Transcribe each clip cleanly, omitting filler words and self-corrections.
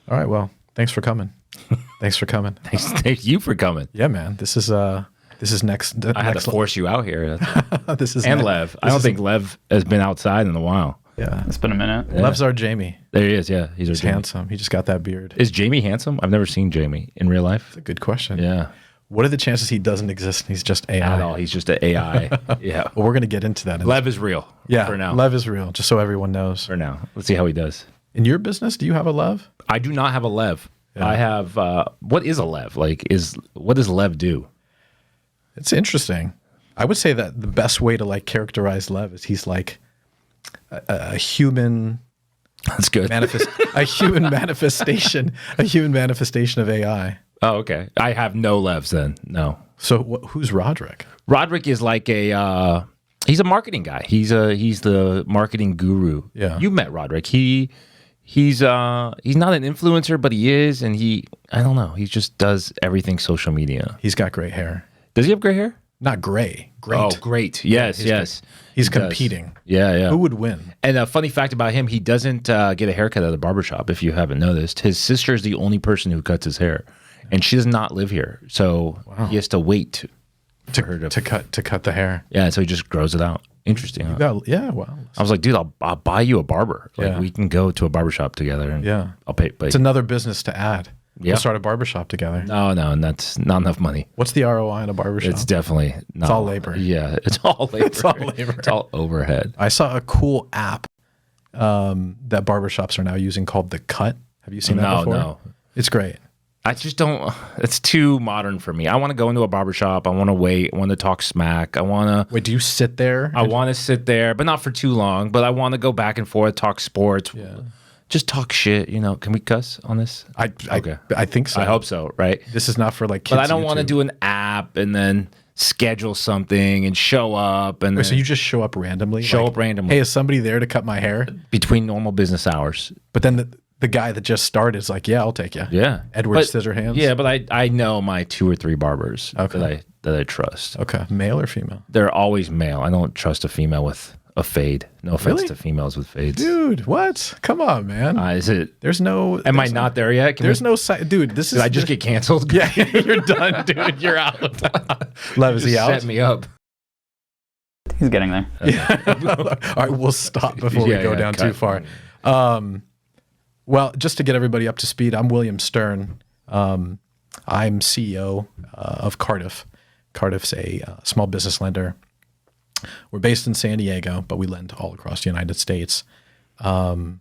All right. Well, thanks for coming. Thanks for coming. Thank you for coming. Yeah, man. This is next. I had to force you out here. This is and Lev. I don't think Lev has been outside in a while. Yeah, It's been a minute. Yeah. Lev's our Jamie. There he is. Yeah, he's Jamie. Handsome. He just got that beard. Is Jamie handsome? I've never seen Jamie in real life. That's a good question. Yeah. What are the chances he doesn't exist and he's just AI? At all. He's just an AI. Yeah. Well, we're going to get into that. Lev is real. Yeah. For now. Lev is real, just so everyone knows. For now. Let's see how he does. In your business, do you have a Lev? I do not have a Lev. Yeah. I have, what is a Lev? What does Lev do? It's interesting. I would say that the best way to characterize Lev is he's like a human. That's good. A human manifestation of AI. Oh, okay. I have no Levs then. No. So who's Roderick? Roderick is like he's a marketing guy. He's the marketing guru. Yeah. You met Roderick. He's not an influencer, but he is, and I don't know. He just does everything social media. He's got gray hair. Does he have gray hair? Not gray. Great. Oh, great. Yes, yes. He's He competing. does. Yeah. Who would win? And a funny fact about him, he doesn't get a haircut at a barbershop, if you haven't noticed. His sister is the only person who cuts his hair, and she does not live here. So he has to wait for her to cut the hair. Yeah, so he just grows it out. Interesting. Huh? Yeah, wow. I was like, dude, I'll buy you a barber. Yeah. We can go to a barbershop together. And Yeah. I'll pay. It's another business to add. Yeah. We'll start a barbershop together. No, and that's not enough money. What's the ROI in a barbershop? It's definitely not. It's all labor. Yeah, it's all labor. It's all labor. It's all overhead. I saw a cool app that barbershops are now using called The Cut. Have you seen that before? No. It's great. I just don't. It's too modern for me. I want to go into a barbershop. I want to wait. I want to talk smack. I want to. Wait, do you sit there? I want to sit there, but not for too long. But I want to go back and forth, talk sports. Yeah. Just talk shit. Can we cuss on this? Okay. I think so. I hope so. Right. This is not for kids. But I don't want to do an app and then schedule something and show up and. Wait, so you just show up randomly? Show up randomly. Hey, is somebody there to cut my hair? Between normal business hours. But then the guy that just started is like, yeah, I'll take you. Yeah. Edward Scissorhands. Yeah, but I know my 2 or 3 barbers Okay. that I trust. Okay. Male or female? They're always male. I don't trust a female with a fade. No offense Really? to females with fades. Dude, what? Come on, man. Is it? There's no. Am I not there yet? There's no site. Dude, this is. Did I just get canceled? Yeah, you're done, dude. You're out. Lev, is he Just out? Set me up. He's getting there. Yeah. All right, we'll stop before we go down too far. Well, just to get everybody up to speed, I'm William Stern. I'm CEO of Cardiff. Cardiff's a small business lender. We're based in San Diego, but we lend all across the United States. Been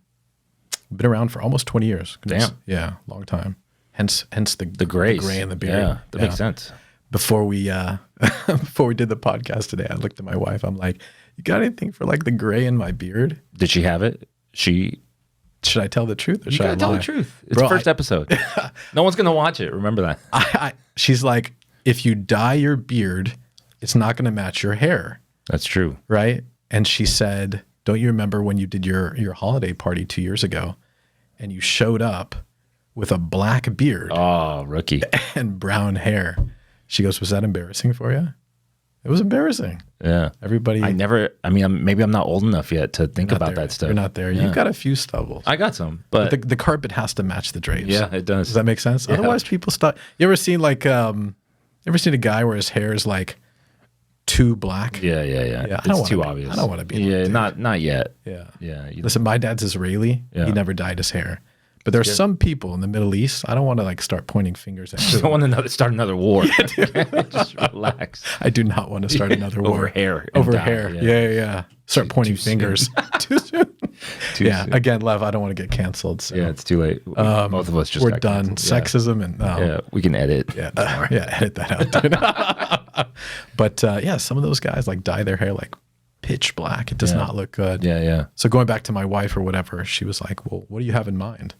around for almost 20 years. Damn. Yeah, long time. Hence the grays. gray and the beard. Yeah, that makes sense. Before we before we did the podcast today, I looked at my wife. I'm like, "You got anything for the gray in my beard?" Did she have it? Should I tell the truth or You should I gotta tell lie? the truth. It's Bro, the first episode. No one's gonna watch it. Remember that. She's like, if you dye your beard, it's not going to match your hair, That's true. right? And she said, don't you remember when you did your holiday party 2 years ago and you showed up with a black beard Oh, rookie. and brown hair? She goes, was that embarrassing for you? It was embarrassing. Yeah. Everybody. Maybe I'm not old enough yet to think about that stuff. You're not there. Yeah. You've got a few stubbles. I got some, but the carpet has to match the drapes. yeah, it does. Does that make sense? Yeah. Otherwise, people stop. You ever seen a guy where his hair is too black? Yeah. I don't It's wanna too be- obvious. I don't wanna be Yeah, like that. not yet. Yeah. Yeah. Listen, my dad's Israeli. Yeah. He never dyed his hair. But there are some people in the Middle East, I don't want to start pointing fingers at You them. don't want to start another war. Just relax. I do not want to start another war. Over hair and Over dye, hair. yeah. Yeah. Start pointing too soon. fingers. Too soon. Too Yeah. soon. Again, Lev, I don't want to get canceled. So. Yeah, it's too late. Both of us just We're got done. canceled. Yeah. Sexism and Yeah, we can edit. Yeah, edit that out, dude. But some of those guys dye their hair pitch black. It does not look good. Yeah. So going back to my wife or whatever, she was like, well, what do you have in mind?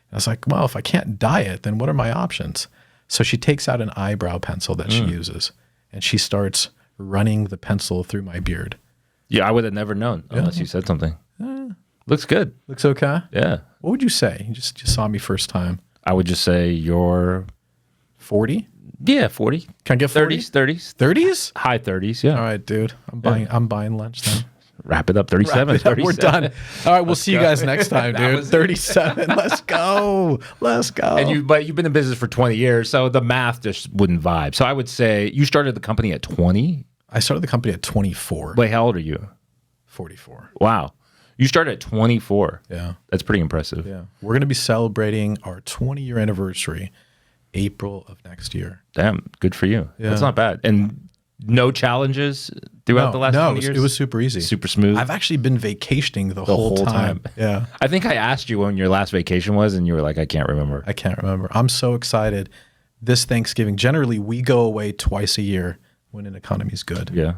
And I was like, well, if I can't dye it, then what are my options? So she takes out an eyebrow pencil that she uses and she starts running the pencil through my beard. Yeah, I would have never known unless you said something. Looks good. Looks okay? Yeah. What would you say? You just saw me first time. I would just say you're 40? Yeah, 40. Can I get 40? 30s, 30s. 30s? High 30s, yeah. All right, dude. I'm buying lunch then. Wrap it up. 37. Wrap it up. We're 37. done. All right, we'll see you guys next time, That dude. was it. 37. Let's go. Let's go. But you've been in business for 20 years, so the math just wouldn't vibe. So I would say you started the company at 20. I started the company at 24. Wait, how old are you? 44. Wow. You started at 24. Yeah. That's pretty impressive. Yeah. We're going to be celebrating our 20-year anniversary April of next year. Damn, good for you. Yeah. That's not bad. And no challenges throughout the last 20 years? It was super easy. Super smooth. I've actually been vacationing the whole time. Yeah. I think I asked you when your last vacation was, and you were like, I can't remember. I can't remember. I'm so excited. This Thanksgiving, generally, we go away twice a year when an economy's good. Yeah.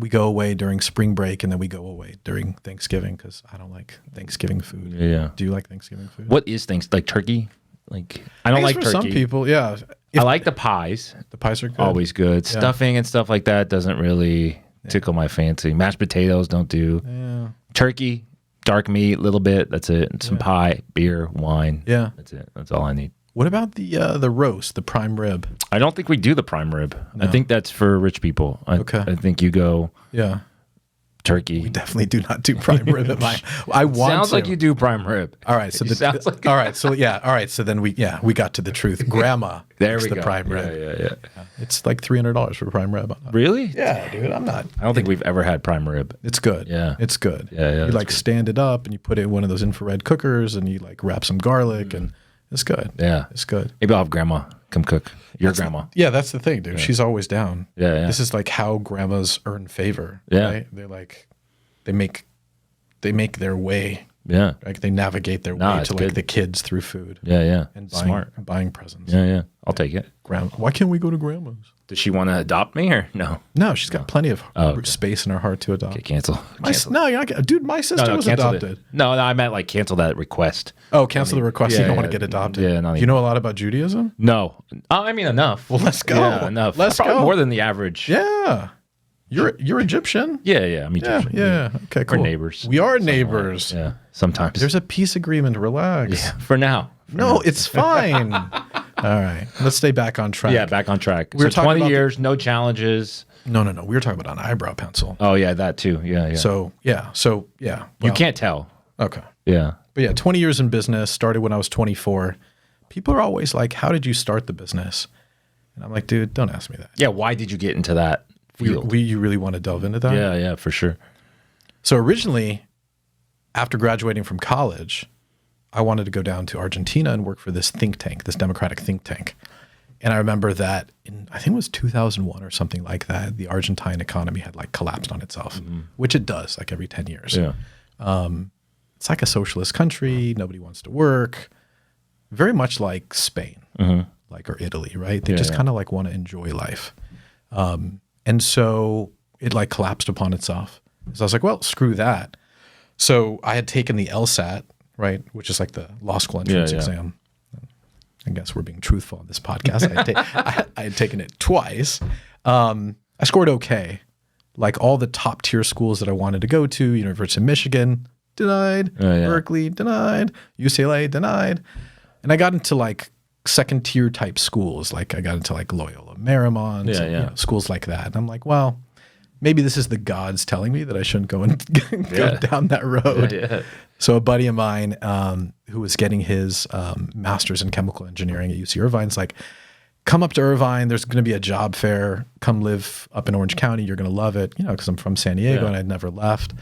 We go away during spring break, and then we go away during Thanksgiving because I don't like Thanksgiving food. Yeah. Do you like Thanksgiving food? What is things like turkey? Like I don't like for turkey. some people, yeah. I like the pies. The pies are good. Always good. Stuffing and stuff like that doesn't really tickle my fancy. Mashed potatoes don't do. Yeah. Turkey, dark meat, a little bit. That's it. And some pie, beer, wine. Yeah. That's it. That's all I need. What about the roast, the prime rib? I don't think we do the prime rib. I think that's for rich people. Okay. I think you go Yeah. turkey. We definitely do not do prime rib at my. I want Sounds to. like you do prime rib. All right, so Sounds like all right, so yeah, all right, so then we got to the truth. Grandma There makes we the go. prime rib. Yeah. It's like $300 for prime rib. Really? Yeah, dude, I'm not. I don't think we've ever had prime rib. It's good. Yeah. It's good. Yeah, You it's like stand it up and you put it in one of those infrared cookers and you like wrap some garlic and it's good. Yeah. It's good. Maybe I'll have grandma come cook. Your grandma. Yeah, that's the thing, dude. She's always down. Yeah. This is like how grandmas earn favor. Yeah. Right? They're like they make their way. Yeah. Like they navigate their Nah, way it's to like good. the kids through food. Yeah. And buying presents. Yeah. I'll take it. Grandma. Why can't we go to grandma's? Does she want to adopt me or no? No, she's got plenty of okay. space in her heart to adopt. Okay, cancel. No, you're not. Dude, my sister was cancel adopted. it. No, I meant like cancel that request. Oh, cancel the request. yeah, You don't want yeah. to get adopted. Yeah, not Do you know a lot about Judaism? No. I mean, enough. Well, let's go. Yeah, enough. Let's Probably go. more than the average. Yeah. You're Egyptian? Yeah. I'm Egyptian. Yeah. Okay, cool. We're neighbors. We are neighbors. Yeah. Sometimes. There's a peace agreement. Relax. yeah. For now. No, it's fine. All right. Let's stay back on track. Yeah, back on track. We were So talking 20 about years, no challenges. No. We were talking about an eyebrow pencil. Oh yeah, that too. Yeah. So yeah. You Well, can't tell. Okay. Yeah. But yeah, 20 years in business, started when I was 24. People are always like, how did you start the business? And I'm like, dude, don't ask me that. Yeah. Why did you get into that field? You really want to delve into that? Yeah, for sure. So originally, after graduating from college, I wanted to go down to Argentina and work for this think tank, this democratic think tank. And I remember that I think it was 2001 or something like that, the Argentine economy had like collapsed on itself, which it does like every 10 years. Yeah. It's like a socialist country. Nobody wants to work. Very much like Spain, like or Italy, right? They just kind of like want to enjoy life. And so it like collapsed upon itself. So I was like, well, screw that. So I had taken the LSAT, right, which is like the law school entrance exam. I guess we're being truthful on this podcast. I had taken it twice. I scored okay. Like all the top tier schools that I wanted to go to, University of Michigan, denied. Berkeley, denied. UCLA, denied. And I got into like second tier type schools. Like I got into like Loyola Marymount, you know, schools like that. And I'm like, well, maybe this is the gods telling me that I shouldn't go and go down that road. Yeah. So a buddy of mine who was getting his master's in chemical engineering at UC Irvine's like, come up to Irvine. There's going to be a job fair. Come live up in Orange County. You're going to love it. You know, because I'm from San Diego and I'd never left.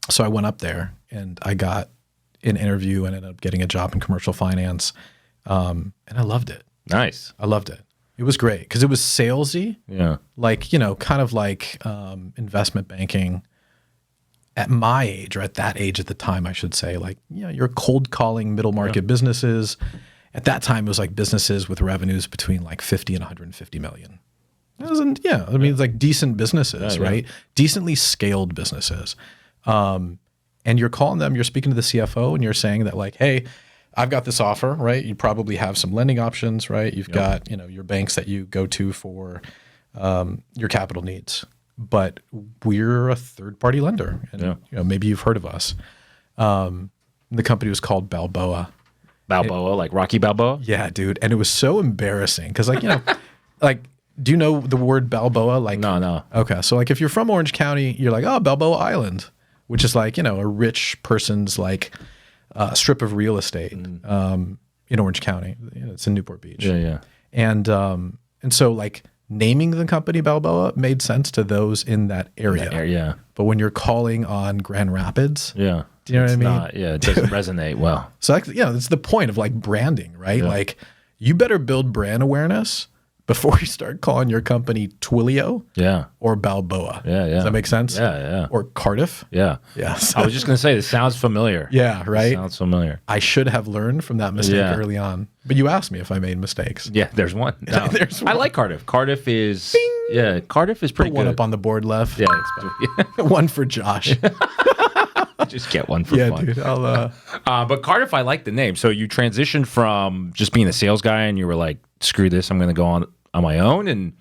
So I went up there and I got an interview and ended up getting a job in commercial finance. And I loved it. Nice. I loved it. It was great because it was salesy. Yeah. Like, you know, kind of like investment banking at my age or at that age at the time, I should say. Like, you know, you're cold calling middle market businesses. At that time, it was like businesses with revenues between like 50 and 150 million. It wasn't, I mean, it's like decent businesses, right? Decently scaled businesses. And you're calling them, you're speaking to the CFO and you're saying that like, hey, I've got this offer, right? You probably have some lending options, right? You've got, you know, your banks that you go to for your capital needs, but we're a third party lender. And, you know, maybe you've heard of us. The company was called Balboa. Balboa, like Rocky Balboa? Yeah, dude. And it was so embarrassing because like, you know, like Do you know the word Balboa? Like, No. okay, so like if you're from Orange County, you're like, oh, Balboa Island, which is like, a rich person's like strip of real estate in Orange County. It's in Newport Beach. Yeah. And so like naming the company Balboa made sense to those in that area. Yeah. But when you're calling on Grand Rapids, Yeah. do you know what I mean? It doesn't resonate well. So that's the point of like branding, right? Yeah. Like you better build brand awareness before you start calling your company Twilio or Balboa. Yeah. Does that make sense? Yeah. Or Cardiff. Yeah. Yes. I was just going to say, this sounds familiar. Yeah, right? Sounds familiar. I should have learned from that mistake early on. But you asked me if I made mistakes. Yeah, there's one. No. There's I one. like Cardiff. Cardiff is pretty Put one good. up on the board left. Yeah, it's better. One for Josh. Just get one for fun. Dude. I'll But Cardiff, I like the name. So you transitioned from just being a sales guy and you were like, screw this, I'm going to go on my own and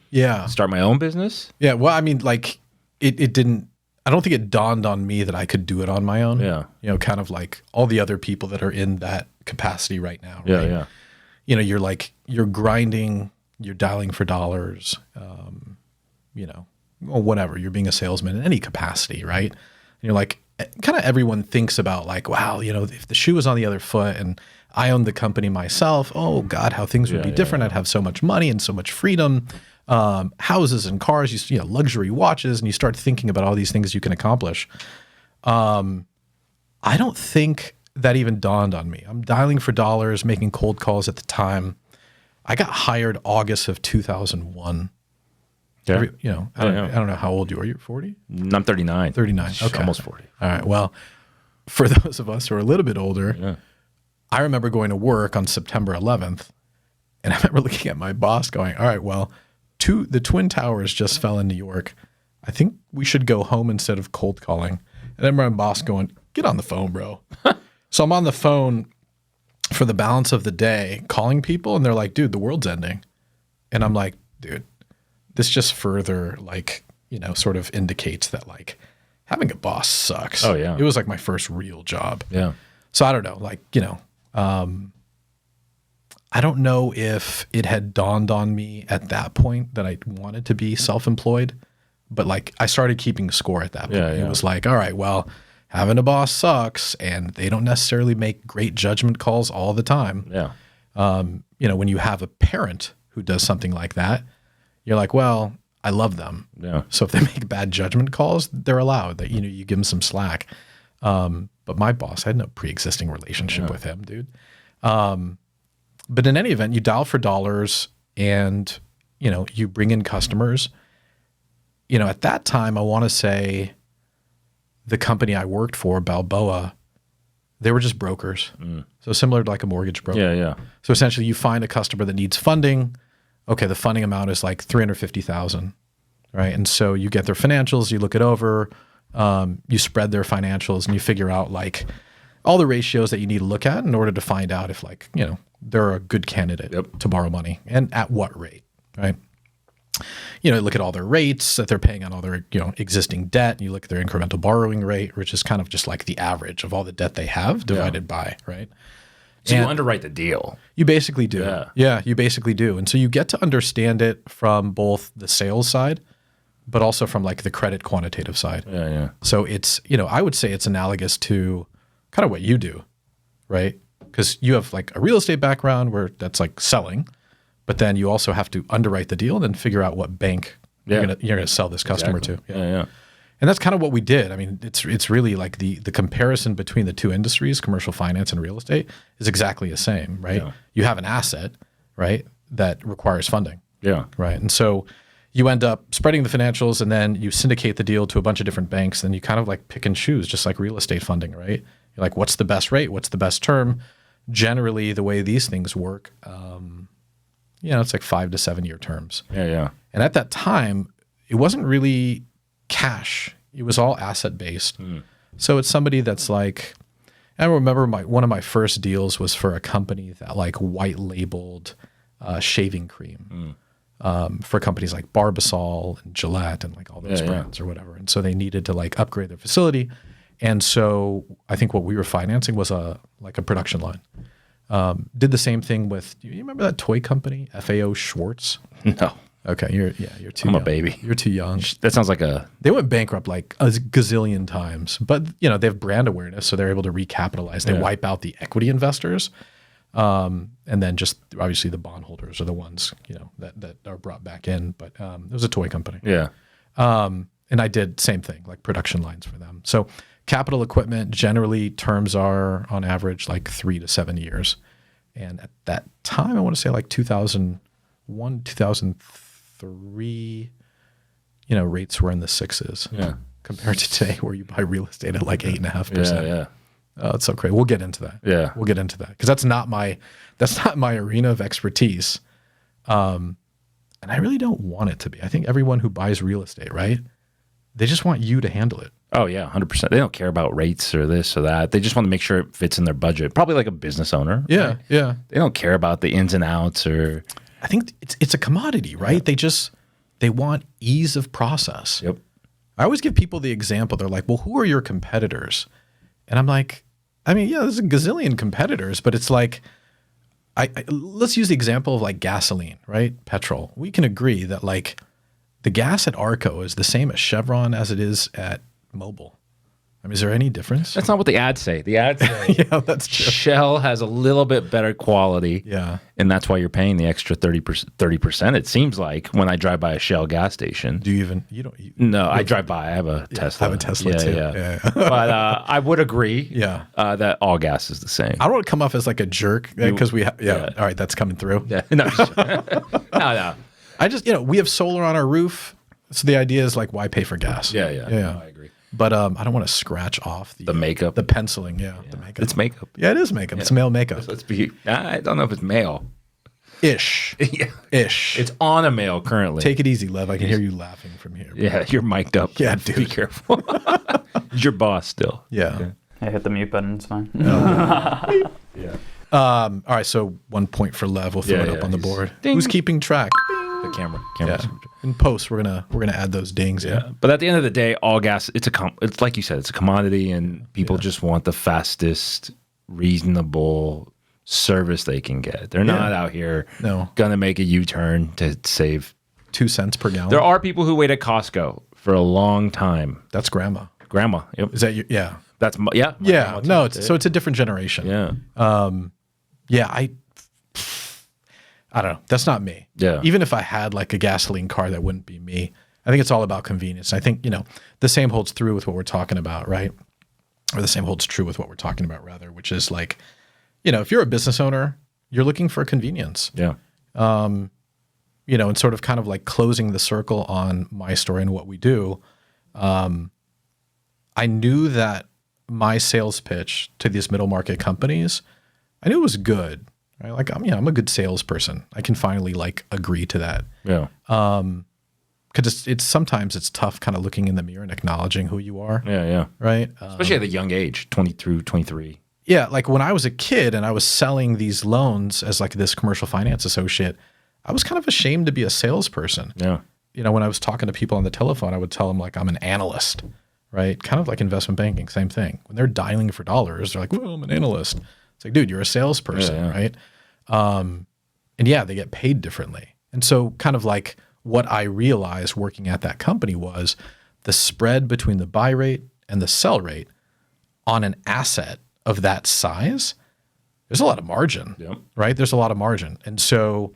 start my own business? Yeah, well, I mean, like, it didn't, I don't think it dawned on me that I could do it on my own. Yeah. Kind of like all the other people that are in that capacity right now. Right? Yeah. You're grinding, you're dialing for dollars, or whatever. You're being a salesman in any capacity, right? And you're like, kind of everyone thinks about like, wow, if the shoe was on the other foot and I owned the company myself, oh God, how things would be different. I'd have so much money and so much freedom, houses and cars, luxury watches, and you start thinking about all these things you can accomplish. I don't think that even dawned on me. I'm dialing for dollars, making cold calls at the time. I got hired August of 2001. Yeah. I don't know how old you are. You're 40? I'm 39. 39. Okay. Almost 40. All right. Well, for those of us who are a little bit older, I remember going to work on September 11th, and I remember looking at my boss going, all right, well, the Twin Towers just fell in New York. I think we should go home instead of cold calling. And I remember my boss going, get on the phone, bro. So I'm on the phone for the balance of the day calling people, and they're like, dude, the world's ending. And I'm like, dude, this just further sort of indicates that like having a boss sucks. Oh yeah. It was like my first real job. Yeah. So I don't know, I don't know if it had dawned on me at that point that I wanted to be self-employed, but like I started keeping score at that point. Yeah. It was like, all right, well, having a boss sucks and they don't necessarily make great judgment calls all the time. Yeah. When you have a parent who does something like that, you're like, well, I love them. Yeah. So if they make bad judgment calls, they're allowed that, you give them some slack. But my boss, I had no pre-existing relationship with him, dude. But in any event, you dial for dollars and, you bring in customers. At that time, I want to say the company I worked for, Balboa, they were just brokers. So similar to like a mortgage broker. Yeah. So essentially you find a customer that needs funding. Okay, the funding amount is like $350,000, right? And so you get their financials, you look it over, you spread their financials, and you figure out like all the ratios that you need to look at in order to find out if like, they're a good candidate to borrow money and at what rate, right? Look at all their rates that they're paying on all their, existing debt. And you look at their incremental borrowing rate, which is kind of just like the average of all the debt they have divided by, right? So you underwrite the deal. You basically do. Yeah. You basically do. And so you get to understand it from both the sales side, but also from like the credit quantitative side. Yeah. So it's, I would say it's analogous to kind of what you do, right? Because you have like a real estate background where that's like selling, but then you also have to underwrite the deal and then figure out what bank you're gonna sell this customer to. Yeah. And that's kind of what we did. I mean, it's really like the comparison between the two industries, commercial finance and real estate, is exactly the same, right? Yeah. You have an asset, right, that requires funding. Yeah. Right. And so you end up spreading the financials and then you syndicate the deal to a bunch of different banks. Then you kind of like pick and choose, just like real estate funding, right? You're like, what's the best rate? What's the best term? Generally, the way these things work, it's like 5 to 7 year terms. Yeah. And at that time, it wasn't really cash. It was all asset based. So it's somebody that's like, I remember one of my first deals was for a company that like white labeled shaving cream for companies like Barbasol and Gillette and like all those brands or whatever. And so they needed to like upgrade their facility. And so I think what we were financing was a production line. Did the same thing with, do you remember that toy company, FAO Schwartz? No. Okay, you're too I'm young. a baby. You're too young. That sounds like a They went bankrupt like a gazillion times, but they have brand awareness, so they're able to recapitalize. They wipe out the equity investors, and then just obviously the bondholders are the ones that are brought back in. But it was a toy company. yeah. And I did same thing, like production lines for them. So capital equipment, generally terms are on average like 3 to 7 years. And at that time, I want to say like 2001, 2003, rates were in the sixes. Yeah. Compared to today where you buy real estate at like 8.5%. Yeah. Oh, it's so crazy. We'll get into that. Yeah. We'll get into that. Because that's not my arena of expertise. And I really don't want it to be. I think everyone who buys real estate, right? They just want you to handle it. Oh yeah, 100%. They don't care about rates or this or that. They just want to make sure it fits in their budget. Probably like a business owner. Yeah, right? yeah. They don't care about the ins and outs or. I think it's a commodity, right? They want ease of process. Yep. I always give people the example. They're like, well, who are your competitors? And I'm like, I mean, yeah, there's a gazillion competitors, but it's like, let's use the example of like gasoline, right? Petrol. We can agree that like the gas at Arco is the same at Chevron as it is at Mobil. I mean, is there any difference? That's not what the ads say. The ads say Yeah, that's true. Shell has a little bit better quality. Yeah. And that's why you're paying the extra 30%, it seems like, when I drive by a Shell gas station. Do you even, you don't? No, I drive by. I have a Tesla. I have a Tesla too. Yeah. But I would agree that all gas is the same. I don't want to come off as like a jerk because All right, that's coming through. Yeah. No. No. I just, we have solar on our roof. So the idea is like, why pay for gas? Yeah. Yeah. I agree. But I don't want to scratch off The makeup. the penciling. Yeah, the makeup. It's makeup. Yeah, it is makeup. It's male makeup. Let's be. I don't know if it's male. Ish. Yeah. Ish. It's on a male currently. Take it easy, Lev. I can hear you laughing from here. Yeah, you're mic'd up. Yeah, Be dude. careful. He's your boss still. Yeah. I hit the mute button. It's fine. Yeah. All right. So 1 point for Lev. We'll throw it up on the board. Ding. Who's keeping track? The camera. Yeah. In post, we're gonna add those dings. Yeah. But at the end of the day, all gas. It's like you said. It's a commodity, and people just want the fastest, reasonable service they can get. They're not out here gonna make a U-turn to save 2 cents per gallon. There are people who wait at Costco for a long time. That's grandma. Grandma. Yep. Is that your? Yeah. That's my Yeah. grandma too. No. It's a different generation. Yeah. Yeah. I don't know. That's not me. Yeah. Even if I had like a gasoline car, that wouldn't be me. I think it's all about convenience. I think, the same holds through with what we're talking about, right? Or the same holds true with what we're talking about, rather, which is like, if you're a business owner, you're looking for convenience. Yeah. And sort of kind of like closing the circle on my story and what we do. I knew that my sales pitch to these middle market companies, I knew it was good. Right? Like I'm a good salesperson. I can finally like agree to that. Yeah. Because it's sometimes it's tough kind of looking in the mirror and acknowledging who you are. Yeah. Right. Especially at a young age, 20 through 23. Yeah. Like when I was a kid and I was selling these loans as like this commercial finance associate, I was kind of ashamed to be a salesperson. Yeah. When I was talking to people on the telephone, I would tell them like I'm an analyst, right? Kind of like investment banking, same thing. When they're dialing for dollars, they're like, well, I'm an analyst. It's like, dude, you're a salesperson, right? And they get paid differently. And so kind of like what I realized working at that company was the spread between the buy rate and the sell rate on an asset of that size, there's a lot of margin, right? There's a lot of margin. And so,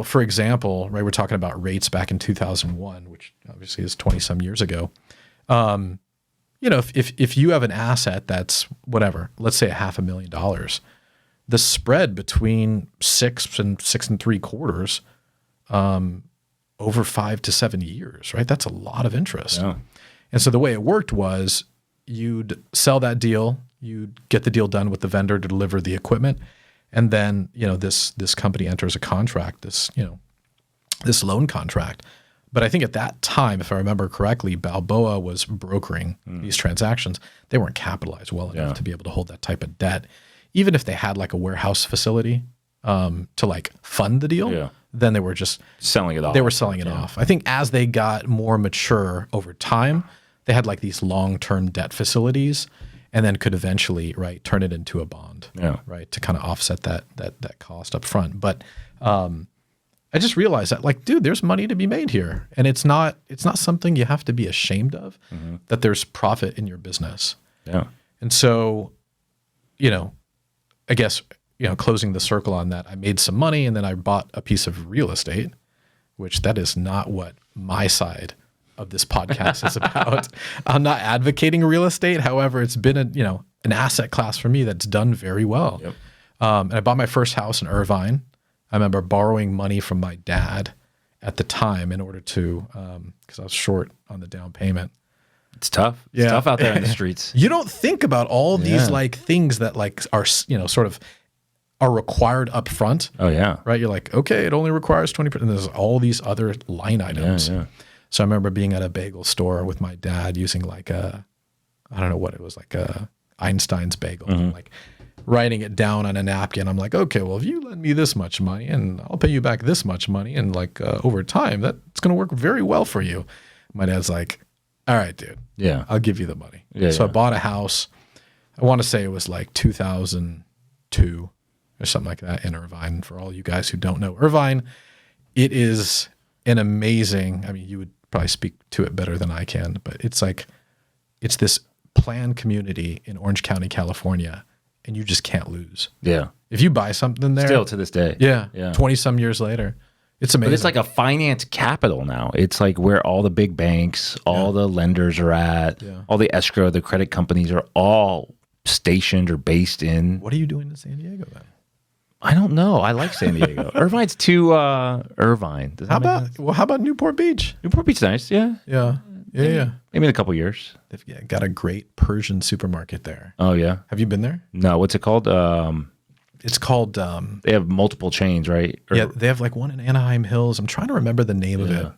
for example, right, we're talking about rates back in 2001, which obviously is 20 some years ago. If you have an asset that's whatever, let's say $500,000, the spread between 6 and 6 3/4 over 5 to 7 years, right? That's a lot of interest. Yeah. And so the way it worked was you'd sell that deal, you'd get the deal done with the vendor to deliver the equipment, and then this company enters a contract, this loan contract. But I think at that time, if I remember correctly, Balboa was brokering these transactions. They weren't capitalized well enough to be able to hold that type of debt. Even if they had like a warehouse facility to like fund the deal, then they were just selling it off. They were selling it off. I think as they got more mature over time, they had like these long-term debt facilities and then could eventually, right, turn it into a bond, right, to kind of offset that cost up front. But I just realized that, like, dude, there's money to be made here, and it's not something you have to be ashamed of. That there's profit in your business. Yeah. And so, I guess closing the circle on that, I made some money, and then I bought a piece of real estate, which that is not what my side of this podcast is about. I'm not advocating real estate. However, it's been an asset class for me that's done very well. Yep. And I bought my first house in Irvine. I remember borrowing money from my dad at the time in order to, because I was short on the down payment. It's tough. It's tough out there in the streets. You don't think about all these like things that like are, sort of are required up front. Oh yeah. Right. You're like, okay, it only requires 20%. And there's all these other line items. Yeah. So I remember being at a bagel store with my dad using like I don't know what it was, like a Einstein's bagel, like writing it down on a napkin. I'm like, okay, well, if you lend me this much money and I'll pay you back this much money, and like over time, that's going to work very well for you. My dad's like, all right, dude. Yeah. I'll give you the money. Yeah, so I bought a house. I want to say it was like 2002 or something like that in Irvine. For all you guys who don't know Irvine, it is an amazing, I mean, you would probably speak to it better than I can, but it's this planned community in Orange County, California, and you just can't lose. Yeah. If you buy something there. Still to this day. Yeah. Yeah. 20 some years later. It's amazing. But it's like a finance capital now. It's like where all the big banks, all the lenders are at, all the escrow, the credit companies are all stationed or based in. What are you doing in San Diego then? I don't know. I like San Diego. Irvine's too Irvine. How about Newport Beach? Newport Beach's nice. Yeah. Yeah. Yeah. Maybe in a couple years. They've got a great Persian supermarket there. Oh yeah. Have you been there? No. What's it called? It's called. They have multiple chains, right? Yeah, they have like one in Anaheim Hills. I'm trying to remember the name of it.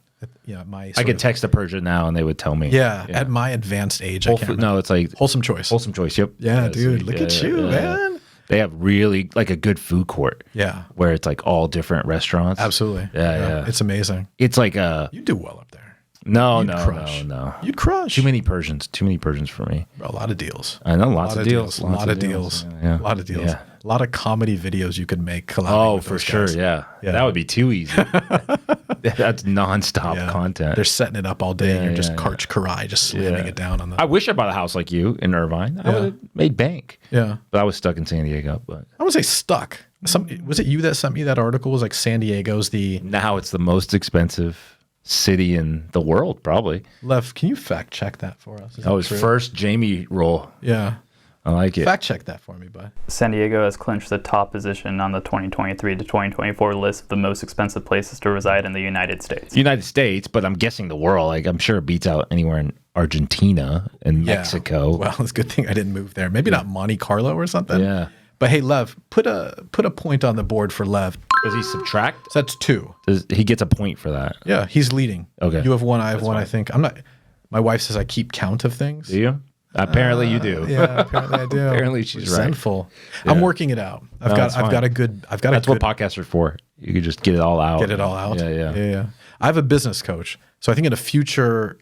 Yeah, I could text a Persian now and they would tell me. Yeah, at my advanced age, I can't. No, it's like Wholesome Choice. Wholesome Choice. Yep. Yeah, dude, look at you, man. They have really like a good food court. Yeah, where it's like all different restaurants. Absolutely. Yeah. It's amazing. It's like you do well up there. No. You'd crush. Too many Persians for me. Bro, a lot of deals. I know lots of deals. A lot of deals. Yeah. A lot of deals. Yeah. A lot of comedy videos you could make. Oh, for sure. Yeah. That would be too easy. That's nonstop content. They're setting it up all day and you're just Karch Karai, just slamming it down on the. I wish I bought a house like you in Irvine. I would have made bank. Yeah. But I was stuck in San Diego. But I would say stuck. Was it you that sent me that article? It was like San Diego's now it's the most expensive city in the world, probably. Lev, can you fact check that for us? That was first Jamie role. Yeah. I like it. Fact check that for me, bud. San Diego has clinched the top position on the 2023 to 2024 list of the most expensive places to reside in the United States. United States, but I'm guessing the world. Like I'm sure it beats out anywhere in Argentina and Mexico. Well, it's a good thing I didn't move there. Maybe not Monte Carlo or something. Yeah. But hey, Lev, put a point on the board for Lev. Does he subtract? So that's 2. He gets a point for that? Yeah, he's leading. Okay. You have 1, I have 1, I think. I'm not. My wife says I keep count of things. Do you? Apparently you do. Yeah, apparently I do. Apparently she's resentful. Yeah. I'm working it out. I've got a good. That's what podcasts are for. You can just get it all out. Get it all out. Yeah. I have a business coach, so I think in a future,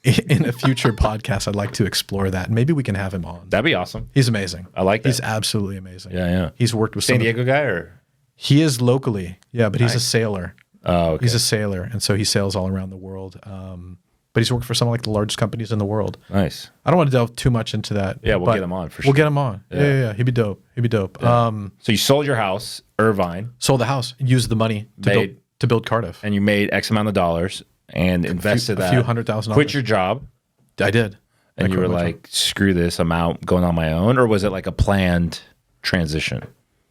podcast, I'd like to explore that. Maybe we can have him on. That'd be awesome. He's amazing. I like that. He's absolutely amazing. Yeah. He's worked with San Diego guy, or he is locally. Yeah, but he's a sailor. Oh, okay. He's a sailor, and so he sails all around the world. But he's worked for some of like the largest companies in the world. Nice. I don't want to delve too much into that. Yeah, we'll get him on for sure. We'll get him on. Yeah. He'd be dope. Yeah. So you sold your house, Irvine. Sold the house, used the money to build Cardiff. And you made X amount of dollars and invested a few $100,000. Quit your job. I did. And you were like, screw this, I'm out, going on my own? Or was it like a planned transition?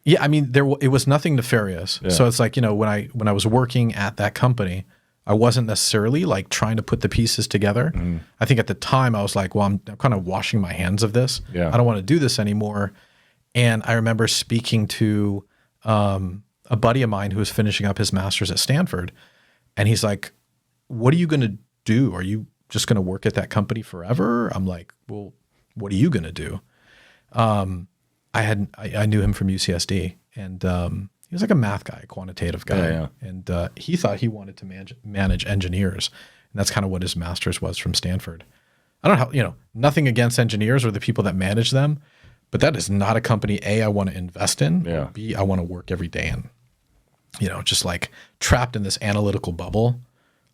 Yeah, I mean, it was nothing nefarious. Yeah. So it's like, when I was working at that company, I wasn't necessarily like trying to put the pieces together. I think at the time I was like, well, I'm kind of washing my hands of this. Yeah. I don't want to do this anymore. And I remember speaking to a buddy of mine who was finishing up his master's at Stanford. And he's like, what are you going to do? Are you just going to work at that company forever? I'm like, well, what are you going to do? I knew him from UCSD, and he was like a math guy, quantitative guy. Yeah. And he thought he wanted to manage engineers. And that's kind of what his master's was from Stanford. I don't know how, nothing against engineers or the people that manage them, but that is not a company, A, I want to invest in, Yeah. B, I want to work every day in. just like trapped in this analytical bubble.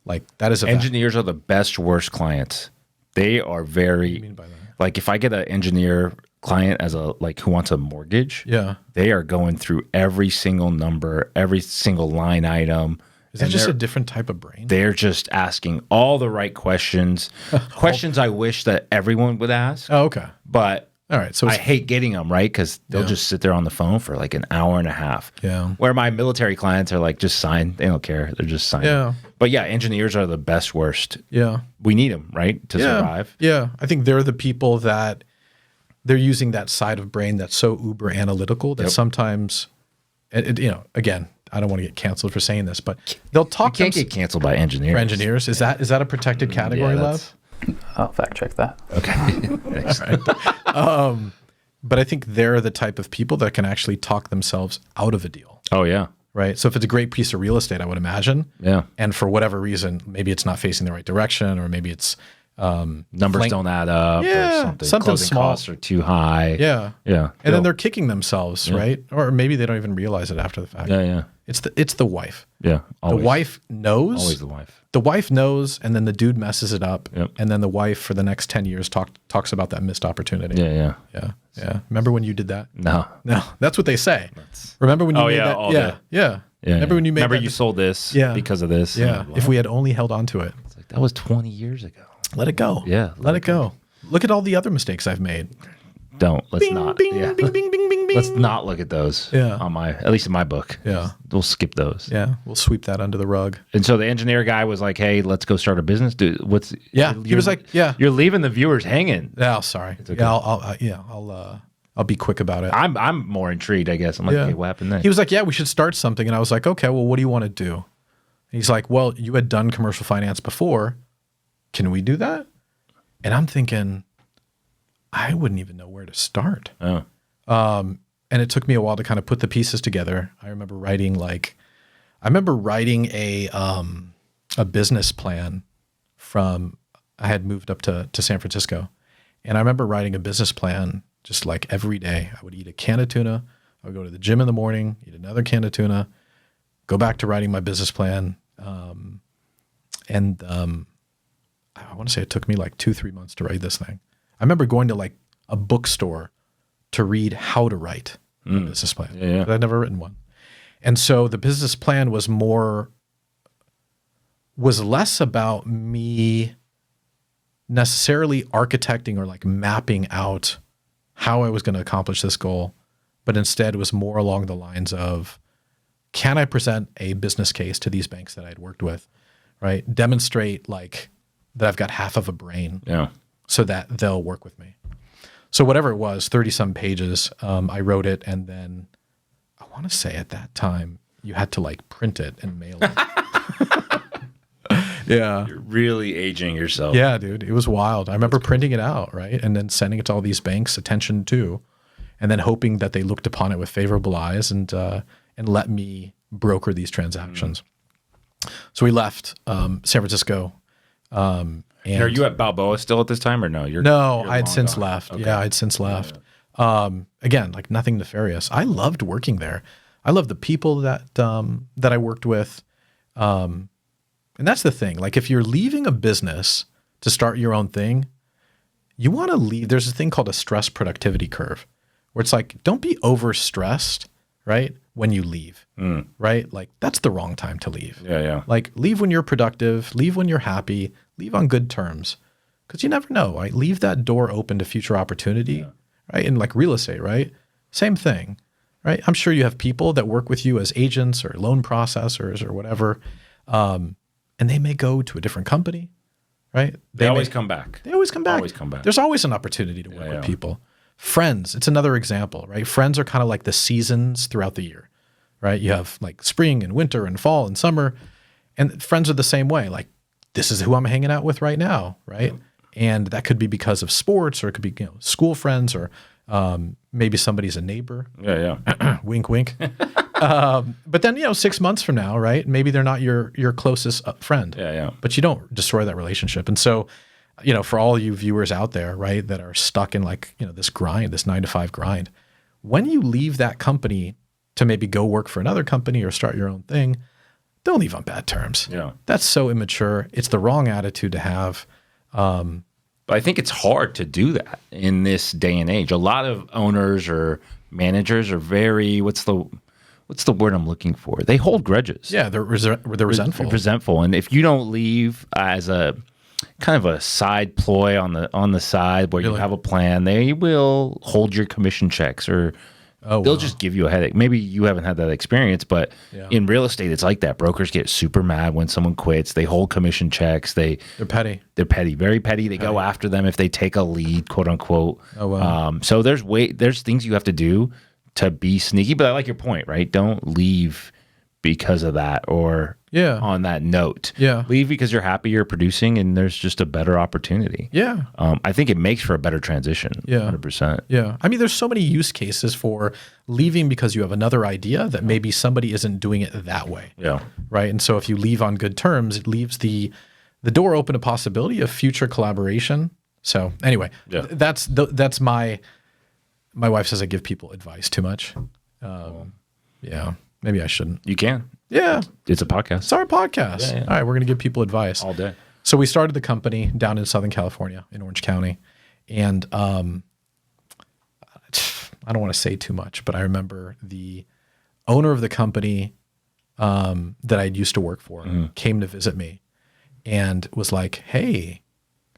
Like that is engineers are the best, worst clients. They are very, What do you mean by that? like if I get an engineer client as a, like who wants a mortgage, they are going through every single number, every single line item. Is that just a different type of brain? They're just asking all the right questions, questions I wish that everyone would ask. Oh, okay. But all right, so I hate getting them, right? Because they'll just sit there on the phone for like an hour and a half. Yeah. Where my military clients are like, just sign. They don't care. They're just signing. Yeah. But yeah, engineers are the best, worst. Yeah. We need them, right? To survive. Yeah. I think they're the people that they're using that side of brain that's so uber analytical that sometimes, again, I don't want to get canceled for saying this, but they'll talk. You can't get canceled by engineers. For engineers. Is that a protected category, Lev? I'll fact check that. Okay. But I think they're the type of people that can actually talk themselves out of a deal. Oh, yeah. Right. So if it's a great piece of real estate, I would imagine. Yeah. And for whatever reason, maybe it's not facing the right direction, or maybe it's numbers don't add up, or something closing small. costs are too high. Yeah. Yeah. And then they're kicking themselves, right? Or maybe they don't even realize it after the fact. Yeah, yeah. It's the wife. Yeah. Always. The wife knows. Always the wife. The wife knows, and then the dude messes it up. Yep. And then the wife for the next 10 years talks about that missed opportunity. Yeah, yeah. Yeah. Yeah. Remember when you did that? No. No. That's what they say. Remember when you made that? Yeah. Yeah. Remember when you made Remember that? you sold this because of this? Yeah. If we had only held on to it. It's like, that was 20 years ago. Let it go. Yeah. Let it go. Look at all the other mistakes I've made. Don't. Let's Bing, not. bing, Yeah. bing, bing, bing, bing, bing. Let's not look at those. Yeah. At least in my book. Yeah. We'll skip those. Yeah. We'll sweep that under the rug. And so the engineer guy was like, "Hey, let's go start a business." Dude, what's? Yeah. He was like, yeah. You're leaving the viewers hanging. Yeah. Sorry. Okay. Yeah. I'll be quick about it. I'm more intrigued, I guess. I'm like, hey, what happened next? He was like, yeah, we should start something. And I was like, okay, well, what do you want to do? And he's like, well, you had done commercial finance before. Can we do that? And I'm thinking, I wouldn't even know where to start. Oh. And it took me a while to kind of put the pieces together. I remember writing a business plan I had moved up to San Francisco. And I remember writing a business plan just like every day. I would eat a can of tuna. I would go to the gym in the morning, eat another can of tuna, go back to writing my business plan. I want to say it took me like 2-3 months to write this thing. I remember going to like a bookstore to read how to write a business plan. Yeah. But I'd never written one. And so the business plan was less about me necessarily architecting or like mapping out how I was going to accomplish this goal, but instead was more along the lines of, can I present a business case to these banks that I'd worked with, right? Demonstrate like that I've got half of a brain so that they'll work with me. So whatever it was, 30 some pages, I wrote it. And then I want to say at that time, you had to like print it and mail it. Yeah. You're really aging yourself. Yeah, dude. It was wild. I remember printing it out, right? And then sending it to all these banks, attention to, and then hoping that they looked upon it with favorable eyes and let me broker these transactions. So we left San Francisco. And are you at Balboa still at this time or no? I had since left. Okay. Yeah, I'd since left. Again, like nothing nefarious. I loved working there. I loved the people that I worked with. And that's the thing. Like if you're leaving a business to start your own thing, you want to leave. There's a thing called a stress productivity curve where it's like, don't be overstressed, right? When you leave, right? Like that's the wrong time to leave. Yeah, yeah. Like leave when you're productive, leave when you're happy, leave on good terms. Because you never know, right? Leave that door open to future opportunity, right? And like real estate, right? Same thing, right? I'm sure you have people that work with you as agents or loan processors or whatever. And they may go to a different company, right? They always come back. They always come back. Always come back. There's always an opportunity to work with people. Friends, it's another example, right? Friends are kind of like the seasons throughout the year, right? You have like spring and winter and fall and summer. And friends are the same way. Like this is who I'm hanging out with right now, right? Yep. And that could be because of sports, or it could be school friends, or maybe somebody's a neighbor. Yeah. Wink, wink. But then, 6 months from now, right? Maybe they're not your closest friend. Yeah. But you don't destroy that relationship. And so, for all you viewers out there, right, that are stuck in like, this grind, this 9 to 5 grind, when you leave that company, to maybe go work for another company or start your own thing, don't leave on bad terms. Yeah. That's so immature. It's the wrong attitude to have. But I think it's hard to do that in this day and age. A lot of owners or managers are very, what's the word I'm looking for? They hold grudges. Yeah, they're resentful. Resentful. And if you don't leave as a kind of a side ploy on the side where you have a plan, they will hold your commission checks or they'll just give you a headache. Maybe you haven't had that experience, but in real estate, it's like that. Brokers get super mad when someone quits. They hold commission checks. They're petty. They're petty, very petty. They go after them if they take a lead, quote unquote. Oh, wow. So there's things you have to do to be sneaky. But I like your point, right? Don't leave because of that or on that note. Yeah. Leave because you're happy you're producing and there's just a better opportunity. Yeah. I think it makes for a better transition. Yeah. 100%. Yeah. I mean, there's so many use cases for leaving because you have another idea that maybe somebody isn't doing it that way. Yeah. Right. And so if you leave on good terms, it leaves the door open to possibility of future collaboration. So anyway, that's my wife says I give people advice too much. Yeah. Maybe I shouldn't. You can. Yeah. It's a podcast. It's our podcast. Yeah. All right. We're going to give people advice. All day. So we started the company down in Southern California in Orange County. And I don't want to say too much, but I remember the owner of the company that I used to work for came to visit me and was like, hey,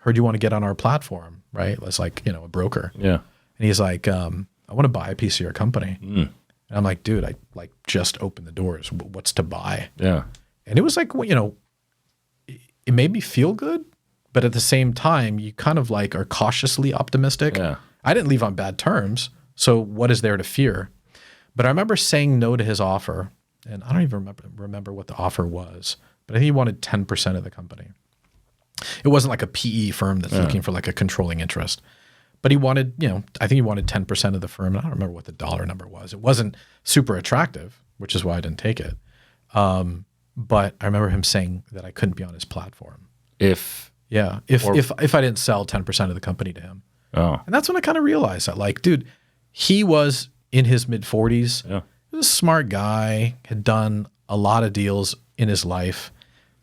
heard you want to get on our platform, right? It's like, a broker. Yeah. And he's like, I want to buy a piece of your company. And I'm like, dude, I just opened the doors. What's to buy? Yeah. And it was like, it made me feel good, but at the same time, you kind of are cautiously optimistic. Yeah. I didn't leave on bad terms. So what is there to fear? But I remember saying no to his offer, and I don't even remember what the offer was, but I think he wanted 10% of the company. It wasn't like a PE firm that's looking for a controlling interest. But he wanted, I think he wanted 10% of the firm. And I don't remember what the dollar number was. It wasn't super attractive, which is why I didn't take it. But I remember him saying that I couldn't be on his platform. If I didn't sell 10% of the company to him. Oh. And that's when I kind of realized that, dude, he was in his mid-40s. Yeah. He was a smart guy, had done a lot of deals in his life.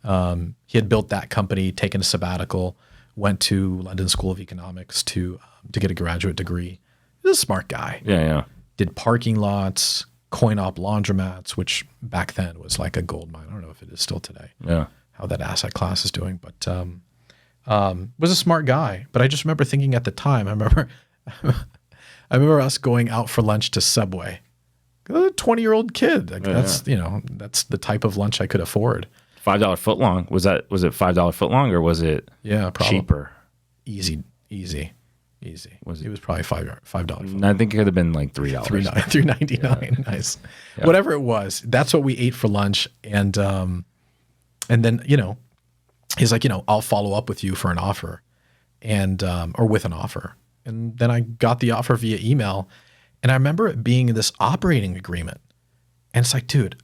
He had built that company, taken a sabbatical, went to London School of Economics to get a graduate degree. He was a smart guy. Yeah, yeah. Did parking lots, coin-op laundromats, which back then was like a gold mine. I don't know if it is still today. Yeah. How that asset class is doing, but was a smart guy. But I just remember thinking at the time, I remember us going out for lunch to Subway. A 20-year-old kid. That's the type of lunch I could afford. $5 footlong. Was it $5 footlong or was it cheaper? Easy. Was it was probably $5 footlong. I think it could have been like $3. $3.99. Yeah. Nice. Yeah. Whatever it was, that's what we ate for lunch. And then, he's like, I'll follow up with you for an offer or with an offer. And then I got the offer via email. And I remember it being this operating agreement. And it's like, dude,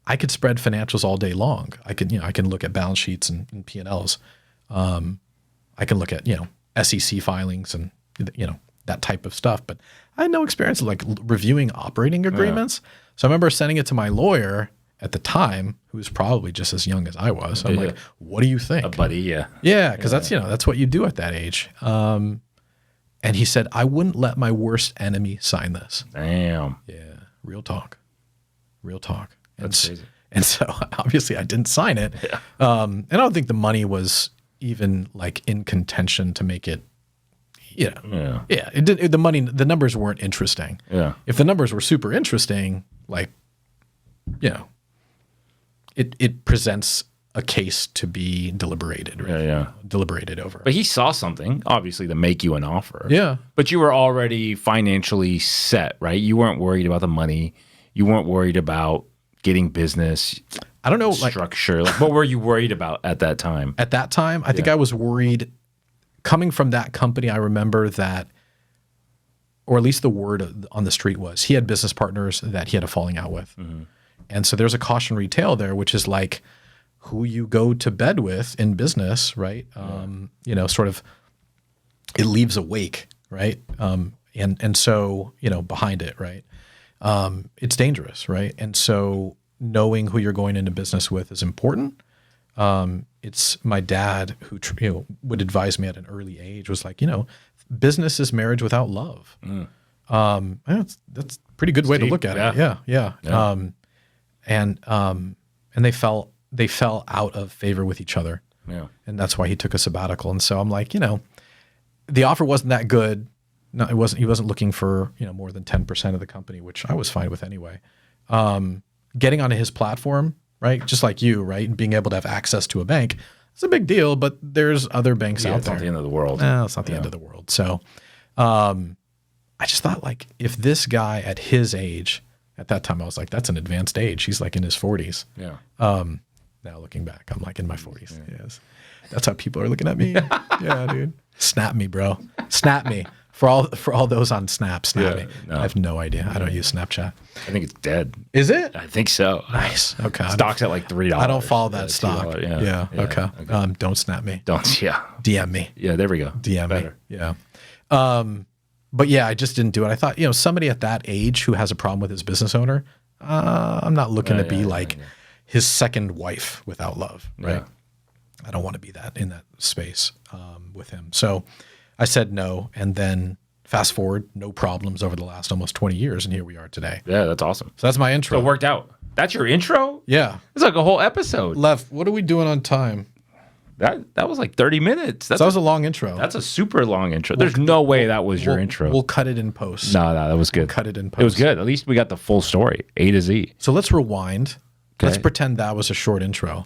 I could spread financials all day long. I can look at balance sheets and P&Ls. I can look at, SEC filings and, that type of stuff. But I had no experience of reviewing operating agreements. Yeah. So I remember sending it to my lawyer at the time, who was probably just as young as I was. I'm like, what do you think? A buddy, yeah. Yeah, because that's what you do at that age. And he said, I wouldn't let my worst enemy sign this. Damn. Yeah, real talk. That's crazy. And so obviously I didn't sign it. Yeah. And I don't think the money was even in contention to make it, Yeah. It did, the numbers weren't interesting. Yeah. If the numbers were super interesting, it presents a case to be deliberated. Right? Yeah. Deliberated over. But he saw something, obviously, to make you an offer. Yeah. But you were already financially set, right? You weren't worried about the money. You weren't worried about getting business. I don't know. Structure. What were you worried about at that time? At that time, I think I was worried. Coming from that company, I remember that, or at least the word on the street was, he had business partners that he had a falling out with. Mm-hmm. And so there's a cautionary tale there, which is who you go to bed with in business, right? Sort of, it leaves a wake, right? And so, behind it, right? it's dangerous, right? And so knowing who you're going into business with is important. It's my dad who would advise me at an early age, was like, business is marriage without love. That's a pretty good way to look at it. Yeah. And they fell out of favor with each other. Yeah. And that's why he took a sabbatical. And so I'm like, the offer wasn't that good. No, it wasn't. He wasn't looking for more than 10% of the company, which I was fine with anyway. Getting onto his platform, right? Just like you, right? And being able to have access to a bank, it's a big deal. But there's other banks out there. It's not the end of the world. No, it's not the end of the world. So, I just thought, like, if this guy at his age, at that time, I was like, that's an advanced age. He's like in his 40s. Yeah. Now looking back, I'm like in my 40s. Yes. That's how people are looking at me. Yeah, dude. Snap me, bro. Snap me. For all those on Snap me. No. I have no idea. I don't use Snapchat. I think it's dead. Is it? I think so. Nice. Okay. Stock's at like $3. I don't follow that stock. Yeah. Okay. Don't snap me. DM me. Yeah, there we go. DM me. Yeah. But yeah, I just didn't do it. I thought, somebody at that age who has a problem with his business owner, I'm not looking to be like his second wife without love, right? Yeah. I don't want to be in that space with him. So I said no, and then fast forward, no problems over the last almost 20 years, and here we are today. Yeah, that's awesome. So that's my intro. So it worked out. That's your intro? Yeah. It's like a whole episode. Lev, what are we doing on time? That was like 30 minutes. That was a long intro. That's a super long intro. There's no way that was your intro. We'll cut it in post. No, that was good. We'll cut it in post. It was good. At least we got the full story, A to Z. So let's rewind. Okay. Let's pretend that was a short intro,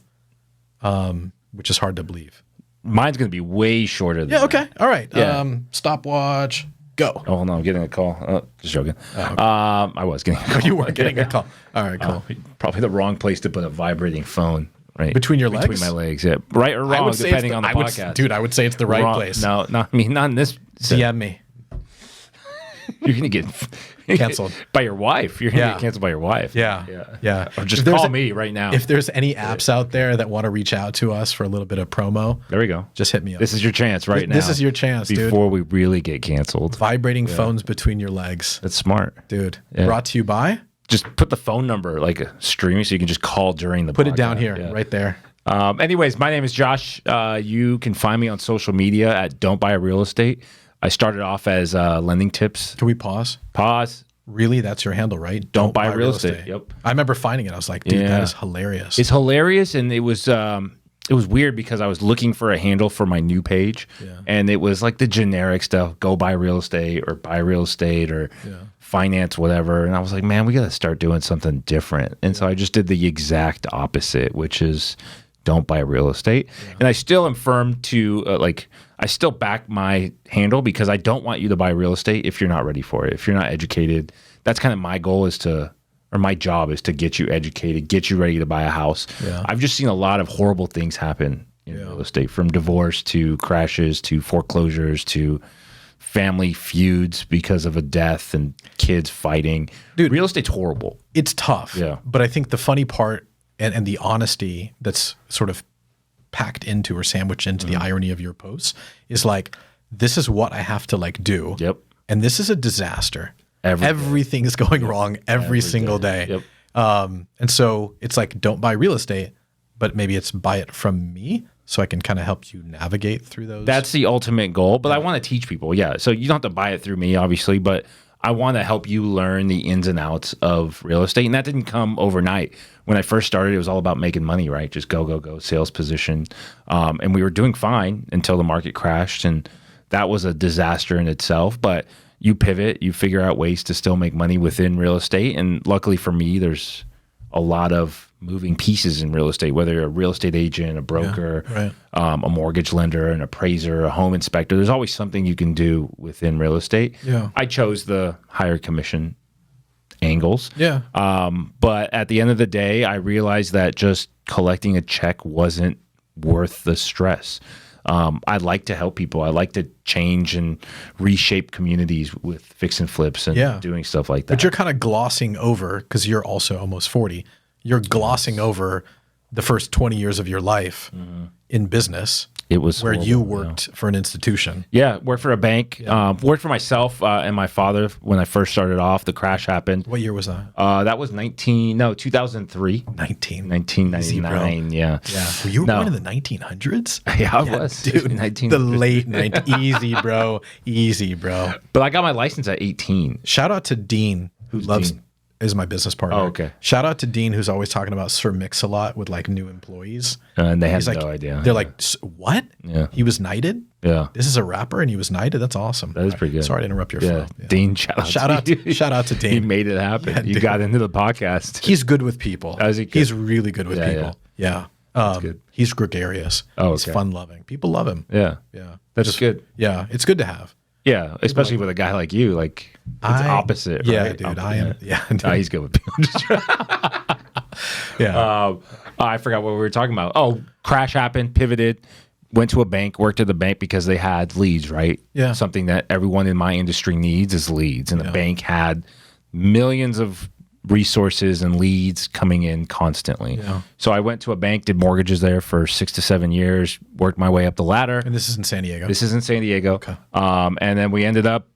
which is hard to believe. Mine's going to be way shorter than that. Okay. All right. Yeah. Stopwatch. Go. Oh, hold on. I'm getting a call. Just joking. Oh, okay. I was getting a call. You were getting a call. All right, cool. Probably the wrong place to put a vibrating phone. Right. Between your legs? Between my legs, yeah. Right or wrong, depending on the podcast. Dude, I would say it's the right place. No, I mean, not in this. DM me. You're going to get canceled by your wife. You're going to get canceled by your wife. Yeah. Or just call me right now. If there's any apps out there that want to reach out to us for a little bit of promo, there we go. Just hit me up. This is your chance now. This is your chance, dude. Before we really get canceled. Vibrating phones between your legs. That's smart. Dude. Yeah. Brought to you by? Just put the phone number like streaming so you can just call during the podcast. Put it down here, right there. Anyways, my name is Josh. You can find me on social media at Don't Buy a Real Estate. I started off as lending tips. Can we pause? Pause. Really? That's your handle, right? Don't buy real estate. Yep. I remember finding it. I was like, dude, that is hilarious. It's hilarious, and it was weird because I was looking for a handle for my new page, and it was like the generic stuff: go buy real estate or buy real estate or finance whatever. And I was like, man, we got to start doing something different. And so I just did the exact opposite, which is don't buy real estate. And I still am firm to I still back my handle because I don't want you to buy real estate if you're not ready for it. If you're not educated, that's kind of my goal my job is to get you educated, get you ready to buy a house. Yeah. I've just seen a lot of horrible things happen in real estate, from divorce to crashes to foreclosures to family feuds because of a death and kids fighting. Dude, real estate's horrible. It's tough. Yeah. But I think the funny part and the honesty that's sort of packed into or sandwiched into the irony of your posts is like, this is what I have to do. Yep. And this is a disaster. Everything is going wrong every single day. Yep. And so it's like, don't buy real estate, but maybe it's buy it from me so I can kind of help you navigate through those. That's the ultimate goal. But I want to teach people. Yeah. So you don't have to buy it through me, obviously, but I want to help you learn the ins and outs of real estate. And that didn't come overnight. When I first started, it was all about making money, right? Just go, sales position. And we were doing fine until the market crashed. And that was a disaster in itself. But you pivot, you figure out ways to still make money within real estate. And luckily for me, there's a lot of moving pieces in real estate, whether you're a real estate agent, a broker, a mortgage lender, an appraiser, a home inspector. There's always something you can do within real estate. Yeah. I chose the higher commission angles. Yeah. But at the end of the day, I realized that just collecting a check wasn't worth the stress. I like to help people. I like to change and reshape communities with fix and flips and doing stuff like that. But you're kind of glossing over, because you're also almost 40, you're glossing over the first 20 years of your life in business. It was where horrible, you worked for an institution. Yeah, worked for a bank. Worked for myself and my father when I first started off. The crash happened. What year was that? That was 2003. 1999. Yeah. Well, you were born in the 1900s? Yeah, I was. Dude, 19 the late 90s. Easy, bro. Easy, bro. But I got my license at 18. Shout out to Dean, who loves... Dean? Is my business partner. Oh, okay. Shout out to Dean, who's always talking about Sir Mix-a-Lot with like new employees. And they had like, no idea. They're like, what? Yeah. He was knighted? Yeah. This is a rapper and he was knighted? That's awesome. That is pretty good. Sorry to interrupt your flow. Yeah. Dean, shout out to Dean. He made it happen. You got into the podcast. He's good with people. Is he good? He's really good with people. Yeah. Good. He's gregarious. Oh, He's fun-loving. People love him. Yeah. Yeah. That's good. Yeah. It's good to have. Yeah, especially with a guy like you, like it's opposite. Yeah, right? dude, I am. Yeah, no, he's good with people. Yeah. I forgot what we were talking about. Oh, crash happened, pivoted, went to a bank, worked at the bank because they had leads, right? Yeah. Something that everyone in my industry needs is leads, and the bank had millions of resources and leads coming in constantly. Yeah. So I went to a bank, did mortgages there for 6 to 7 years, worked my way up the ladder. And this is in San Diego? This is in San Diego. Okay. And then we ended up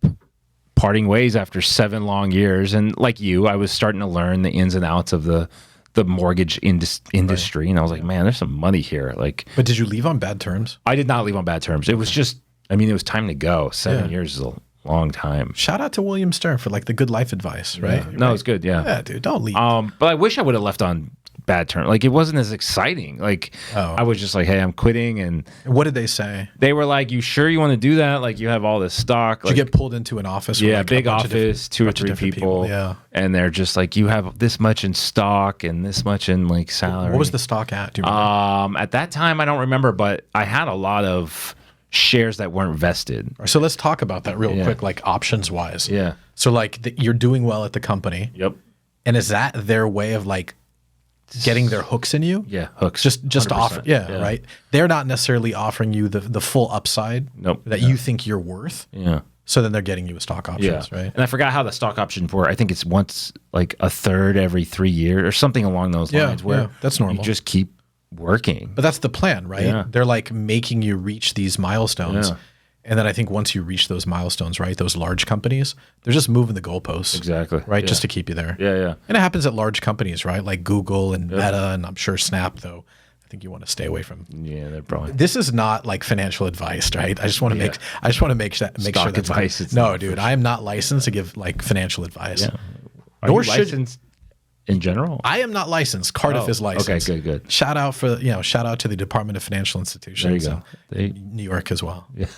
parting ways after 7 long years. And like you, I was starting to learn the ins and outs of the mortgage industry. Right. And I was like, man, there's some money here. Like, but did you leave on bad terms? I did not leave on bad terms. It was just, I mean, it was time to go. 7 years is a long time. Shout out to William Stern for like the good life advice, right? Yeah. No, it's good. Yeah. Yeah, dude, don't leave. But I wish I would have left on bad terms. Like, it wasn't as exciting. Like, I was just like, hey, I'm quitting. And what did they say? They were like, you sure you want to do that? Like, you have all this stock. Did you get pulled into an office? Yeah, like big office, 2 or 3 people. Yeah. And they're just like, you have this much in stock and this much in like salary. What was the stock at? Do you remember? At that time, I don't remember, but I had a lot of shares that weren't vested. So let's talk about that real quick, like options wise. Yeah. So like you're doing well at the company. Yep. And is that their way of like getting their hooks in you? Yeah, hooks. Just offer. Yeah, right. They're not necessarily offering you the full upside that you think you're worth. Yeah. So then they're getting you a stock options, right? And I forgot how the stock options work. I think it's once like a third every 3 years or something along those lines. Where that's normal. You just keep working. But that's the plan, right? Yeah. They're like making you reach these milestones. Yeah. And then I think once you reach those milestones, right, those large companies, they're just moving the goalposts. Exactly. Right? Yeah. Just to keep you there. Yeah, yeah. And it happens at large companies, right? Like Google and Meta, and I'm sure Snap, though. I think you want to stay away from. Yeah, they're probably. This is not like financial advice, right? I just want to make sure that Stock advice. No, dude, I am not licensed to give like financial advice. Yeah. Nor you licensed in general? I am not licensed. Cardiff is licensed. Okay, good. Shout out to the Department of Financial Institutions. There you go. New York as well. Yeah.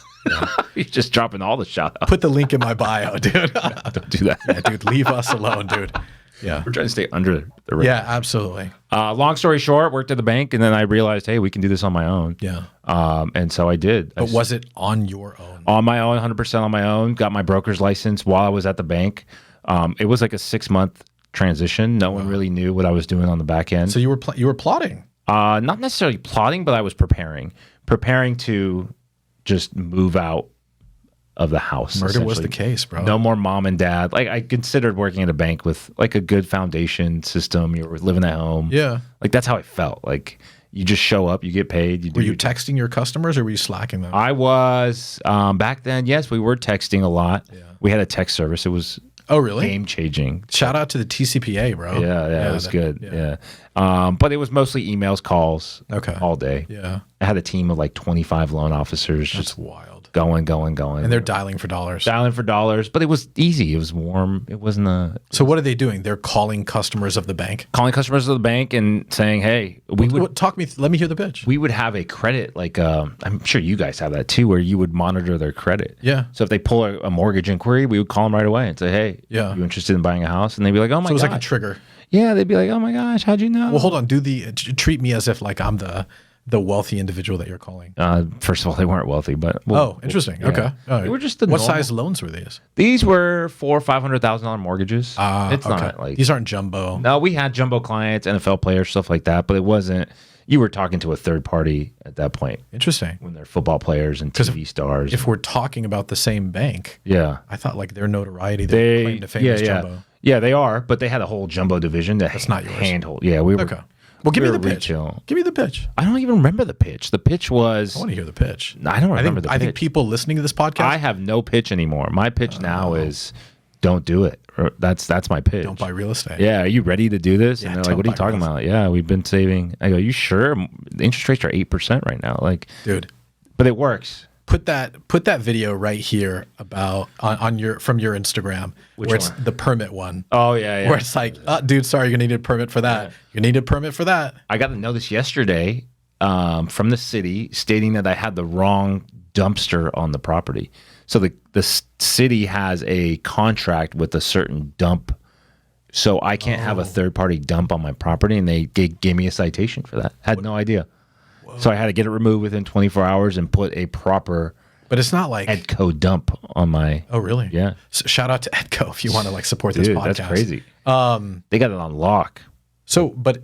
You're just dropping all the shout outs. Put the link in my bio, dude. Don't do that. Yeah, dude, leave us alone, dude. Yeah. We're trying to stay under the radar. Yeah, absolutely. Long story short, worked at the bank, and then I realized, hey, we can do this on my own. Yeah. And so I did. But was it on your own? On my own, 100% on my own. Got my broker's license while I was at the bank. It was like a 6-month transition. No one really knew what I was doing on the back end. So you were plotting? Not necessarily plotting, but I was preparing to just move out of the house. Murder was the case, bro. No more mom and dad. Like, I considered working at a bank with like a good foundation system. You were living at home. Yeah. Like, that's how I felt. Like, you just show up, you get paid. Were you texting your customers or were you slacking them? I was back then. Yes, we were texting a lot. Yeah. We had a text service. It was game changing. Shout out to the TCPA, bro. Yeah, it was good. Yeah. But it was mostly emails, calls, all day. Yeah. I had a team of like 25 loan officers. That's just wild. Going. And they're dialing for dollars. But it was easy. It was warm. It wasn't So what are they doing? They're calling customers of the bank? Calling customers of the bank and saying, hey, let me hear the pitch. We would have a credit, like I'm sure you guys have that too, where you would monitor their credit. Yeah. So if they pull a mortgage inquiry, we would call them right away and say, hey, you interested in buying a house? And they'd be like, oh my gosh. So it was like a trigger. Yeah, they'd be like, oh my gosh, how'd you know? Well, hold on. Treat me as if like I'm the wealthy individual that you're calling. First of all, they weren't wealthy, but interesting. Yeah. Okay, They were just what size loans were these? These were $400,000 or $500,000 mortgages. It's not like these aren't jumbo. No, we had jumbo clients, NFL players, stuff like that, but it wasn't. You were talking to a third party at that point. Interesting. When they're football players and TV stars. If we're talking about the same bank, I thought like their notoriety, they claim to fame is jumbo. Yeah, they are, but they had a whole jumbo division that's not yours. Handhold. Yeah, we were. Okay. Well, give me We the were pitch. retail. Give me the pitch. I don't even remember the pitch. The pitch was. I want to hear the pitch. I don't remember the pitch. I think people listening to this podcast. I have no pitch anymore. My pitch now is don't do it. Or that's my pitch. Don't buy real estate. Yeah, are you ready to do this? Yeah, And they're like, what are you talking about? Yeah, we've been saving. I go, you sure? The interest rates are 8% right now. Like, dude, but it works. Put that video right here about from your Instagram where it's the permit one. Oh yeah. Where it's like, dude, sorry, you're gonna need a permit for that. Yeah. You need a permit for that. I got to know this yesterday from the city stating that I had the wrong dumpster on the property. So the city has a contract with a certain dump, so I can't have a third party dump on my property, and they gave me a citation for that. Had no idea. Whoa. So I had to get it removed within 24 hours and put a proper. But it's not like Edco dump on my. Oh really? Yeah. So shout out to Edco if you want to like support this podcast. That's crazy. They got it on lock. So, but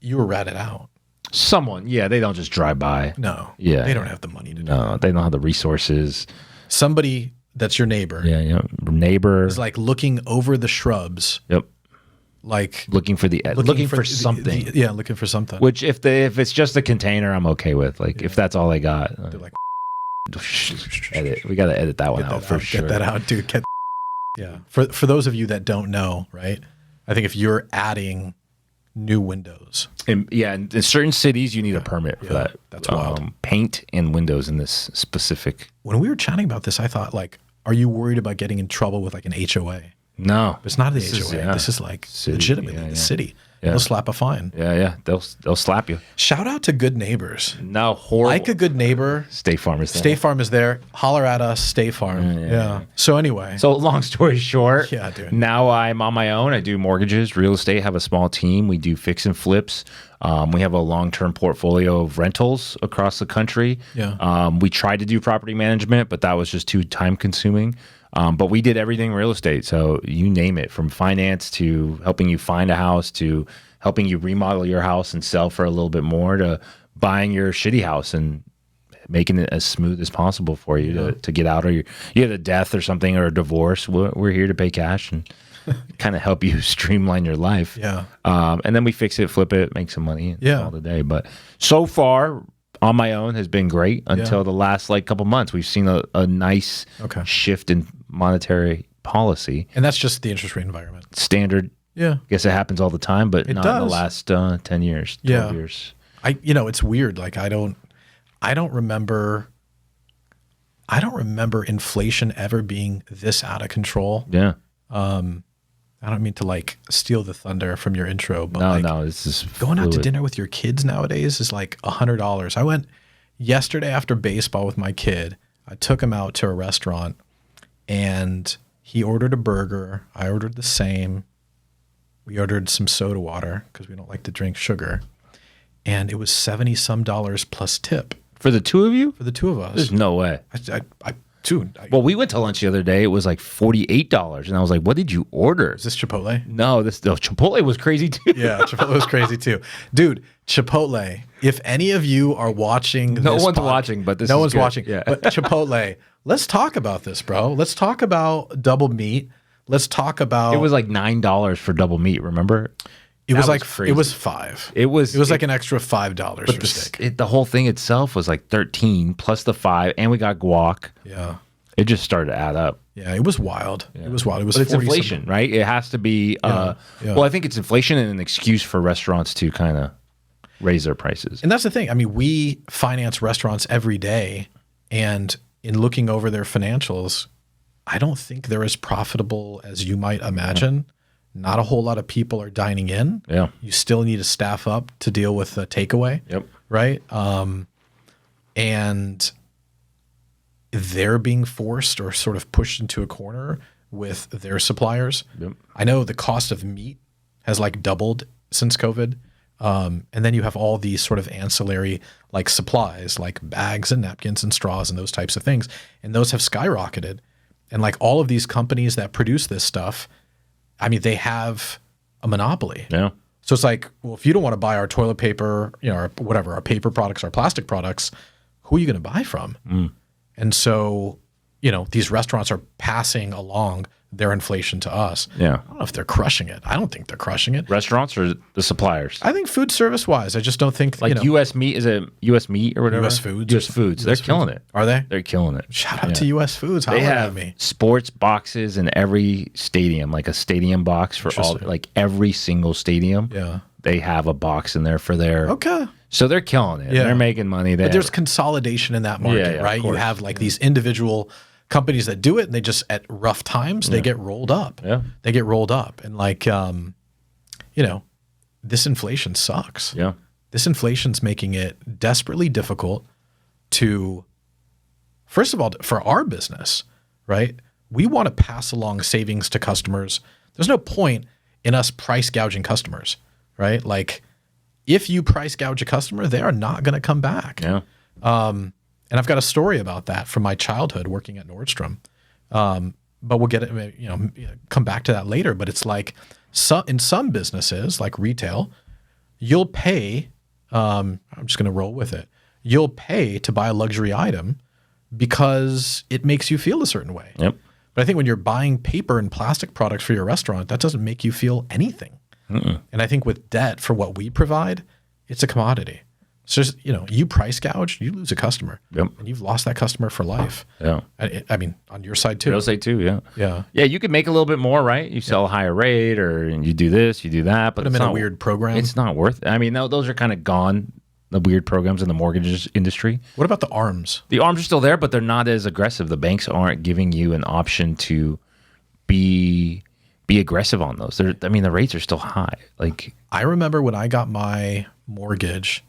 you were ratted out. Someone, yeah, they don't just drive by. No. Yeah. They don't have the money to do No, that. they don't have the resources. Somebody that's your neighbor. Yeah. Neighbor is like looking over the shrubs. Yep. Like looking for something. Looking for something. Which if it's just a container, I'm okay with. Like if that's all they got. They're like, edit. We got to edit that one out for sure. Get that out, dude. Yeah. For those of you that don't know, right? I think if you're adding new windows. In certain cities, you need a permit for that. That's wild. Paint and windows in this specific. When we were chatting about this, I thought, like, are you worried about getting in trouble with like an HOA? No. It's not the HOA. This is like legitimately the city. Yeah. They'll slap a fine. Yeah. They'll slap you. Shout out to good neighbors. No, horrible. Like a good neighbor. State Farm is there. State Farm is there. Holler at us, State Farm. Yeah. So anyway. So long story short. Yeah, dude. Now I'm on my own. I do mortgages, real estate, have a small team. We do fix and flips. We have a long-term portfolio of rentals across the country. Yeah. We tried to do property management, but that was just too time-consuming. But we did everything real estate. So you name it, from finance to helping you find a house to helping you remodel your house and sell for a little bit more to buying your shitty house and making it as smooth as possible for you to get out of you have a death or something or a divorce. We're here to pay cash and kind of help you streamline your life. Yeah. And then we fix it, flip it, make some money all the day. But so far, on my own has been great until the last couple months. We've seen a nice shift in monetary policy. And that's just the interest rate environment. Standard. Yeah. I guess it happens all the time, but not in the last 10 years, 12 years. It's weird. Like I don't remember inflation ever being this out of control. Yeah. I don't mean to like steal the thunder from your intro, but no, this is going out to dinner with your kids nowadays is like $100. I went yesterday after baseball with my kid. I took him out to a restaurant and he ordered a burger. I ordered the same. We ordered some soda water because we don't like to drink sugar. And it was $70-some plus tip. For the two of you? For the two of us. There's no way. Well, we went to lunch the other day. It was like $48, and I was like, "What did you order?" Is this Chipotle? No, Chipotle was crazy too. Yeah, Chipotle was crazy too, dude. Chipotle. If any of you are watching, no one's watching, but no one's watching. Yeah. But Chipotle. Let's talk about this, bro. Let's talk about double meat. Let's talk about. It was like $9 for double meat. Remember? It was like crazy. It was $5. It was like an extra $5 for steak. The whole thing itself was like $13 plus the $5, and we got guac. Yeah, it just started to add up. Yeah, it was wild. Yeah. It was wild. It was. But it's inflation, right? It has to be. Well, I think it's inflation and an excuse for restaurants to kind of raise their prices. And that's the thing. I mean, we finance restaurants every day, and in looking over their financials, I don't think they're as profitable as you might imagine. Yeah. Not a whole lot of people are dining in. Yeah. You still need to staff up to deal with the takeaway. Yep. Right. And they're being forced or sort of pushed into a corner with their suppliers. Yep. I know the cost of meat has like doubled since COVID. And then you have all these sort of ancillary like supplies, like bags and napkins and straws and those types of things. And those have skyrocketed. And like all of these companies that produce this stuff, I mean, they have a monopoly. Yeah. So it's like, well, if you don't want to buy our toilet paper, or whatever, our paper products, our plastic products, who are you going to buy from? And so, these restaurants are passing along their inflation to us. Yeah. I don't know if they're crushing it. I don't think they're crushing it. Restaurants or the suppliers? I think food service wise, I just don't think like U.S. meat. Is it U.S. meat or whatever? U.S. Foods. U.S. Foods. They're killing it. Are they? They're killing it. Shout out to U.S. Foods. They have sports boxes in every stadium, like a stadium box for all, like every single stadium. Yeah. They have a box in there for their. Okay. So they're killing it. Yeah. They're making money there. But there's consolidation in that market, right? You have like these individual companies that do it, and they just at rough times they get rolled up. Yeah. They get rolled up, and like you know, this inflation sucks. Yeah. This inflation's making it desperately difficult to, first of all, for our business, right? We want to pass along savings to customers. There's no point in us price gouging customers, right? Like, if you price gouge a customer, they are not going to come back. Yeah. And I've got a story about that from my childhood working at Nordstrom. But we'll get it, come back to that later. But it's like in some businesses, like retail, you'll pay. I'm just going to roll with it. You'll pay to buy a luxury item because it makes you feel a certain way. Yep. But I think when you're buying paper and plastic products for your restaurant, that doesn't make you feel anything. And I think with debt, for what we provide, it's a commodity. So, you price gouge, you lose a customer. Yep. And you've lost that customer for life. Yeah. I mean, on your side too. Real estate too, yeah. Yeah. Yeah, you could make a little bit more, right? You sell a higher rate or you do this, you do that. But put them in a weird program. It's not worth it. I mean, those are kind of gone, the weird programs in the mortgage industry. What about the ARMs? The ARMs are still there, but they're not as aggressive. The banks aren't giving you an option to be aggressive on those. The rates are still high. Like, I remember when I got my mortgage,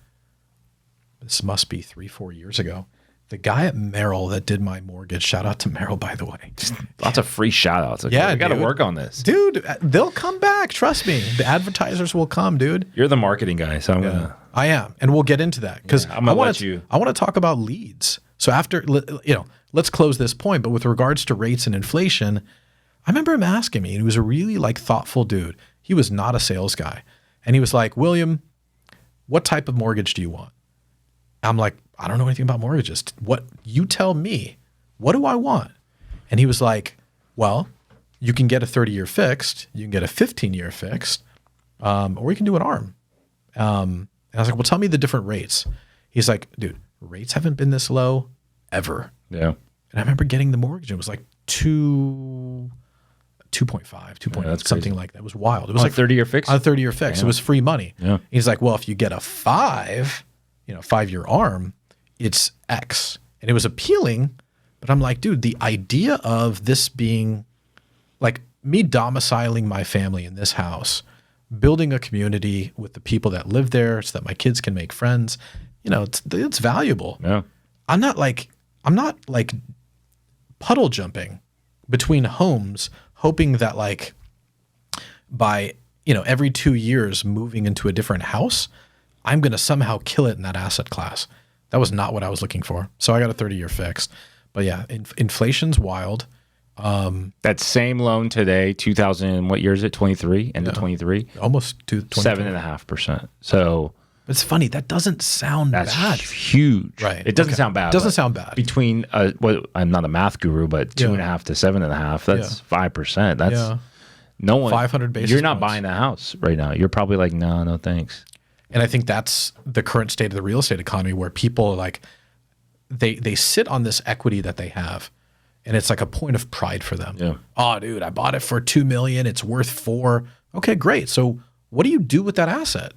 this must be 3-4 years ago, the guy at Merrill that did my mortgage, shout out to Merrill, by the way. Lots of free shout outs. Like, yeah, we got to work on this. Dude, they'll come back. Trust me. The advertisers will come, dude. You're the marketing guy, so I am. And we'll get into that because I'm going to let you. I want to talk about leads. So after, let's close this point. But with regards to rates and inflation, I remember him asking me, and he was a really thoughtful dude. He was not a sales guy. And he was like, William, what type of mortgage do you want? I'm like, I don't know anything about mortgages. What you tell me, what do I want? And he was like, well, you can get a 30-year fixed, you can get a 15-year fixed, or you can do an ARM. And I was like, well, tell me the different rates. He's like, dude, rates haven't been this low ever. Yeah. And I remember getting the mortgage. It was like 2.5, 2.8, something like that. It was wild. It was like 30-year fix? On a 30-year fix. Yeah. It was free money. Yeah. He's like, well, if you get a 5-year ARM, it's X. And it was appealing, but I'm like, dude, the idea of this being like me domiciling my family in this house, building a community with the people that live there so that my kids can make friends, it's valuable. Yeah. I'm not like puddle jumping between homes, hoping that by every 2 years moving into a different house, I'm going to somehow kill it in that asset class. That was not what I was looking for. So I got a 30-year fixed. But yeah, inflation's wild. That same loan today, 2000, what year is it? 23, end of 23? Almost to 7.5%. So it's funny. That doesn't sound bad. That's huge. Right. It doesn't sound bad. It doesn't sound bad. Between, I'm not a math guru, but 2.5 to 7.5, that's 5%. That's no one. 500 basis You're not points. buying a house right now. You're probably like, no thanks. And I think that's the current state of the real estate economy, where people are like, they sit on this equity that they have, and it's like a point of pride for them. Yeah. Oh, dude, I bought it for $2 million. It's worth $4 million. Okay, great. So what do you do with that asset?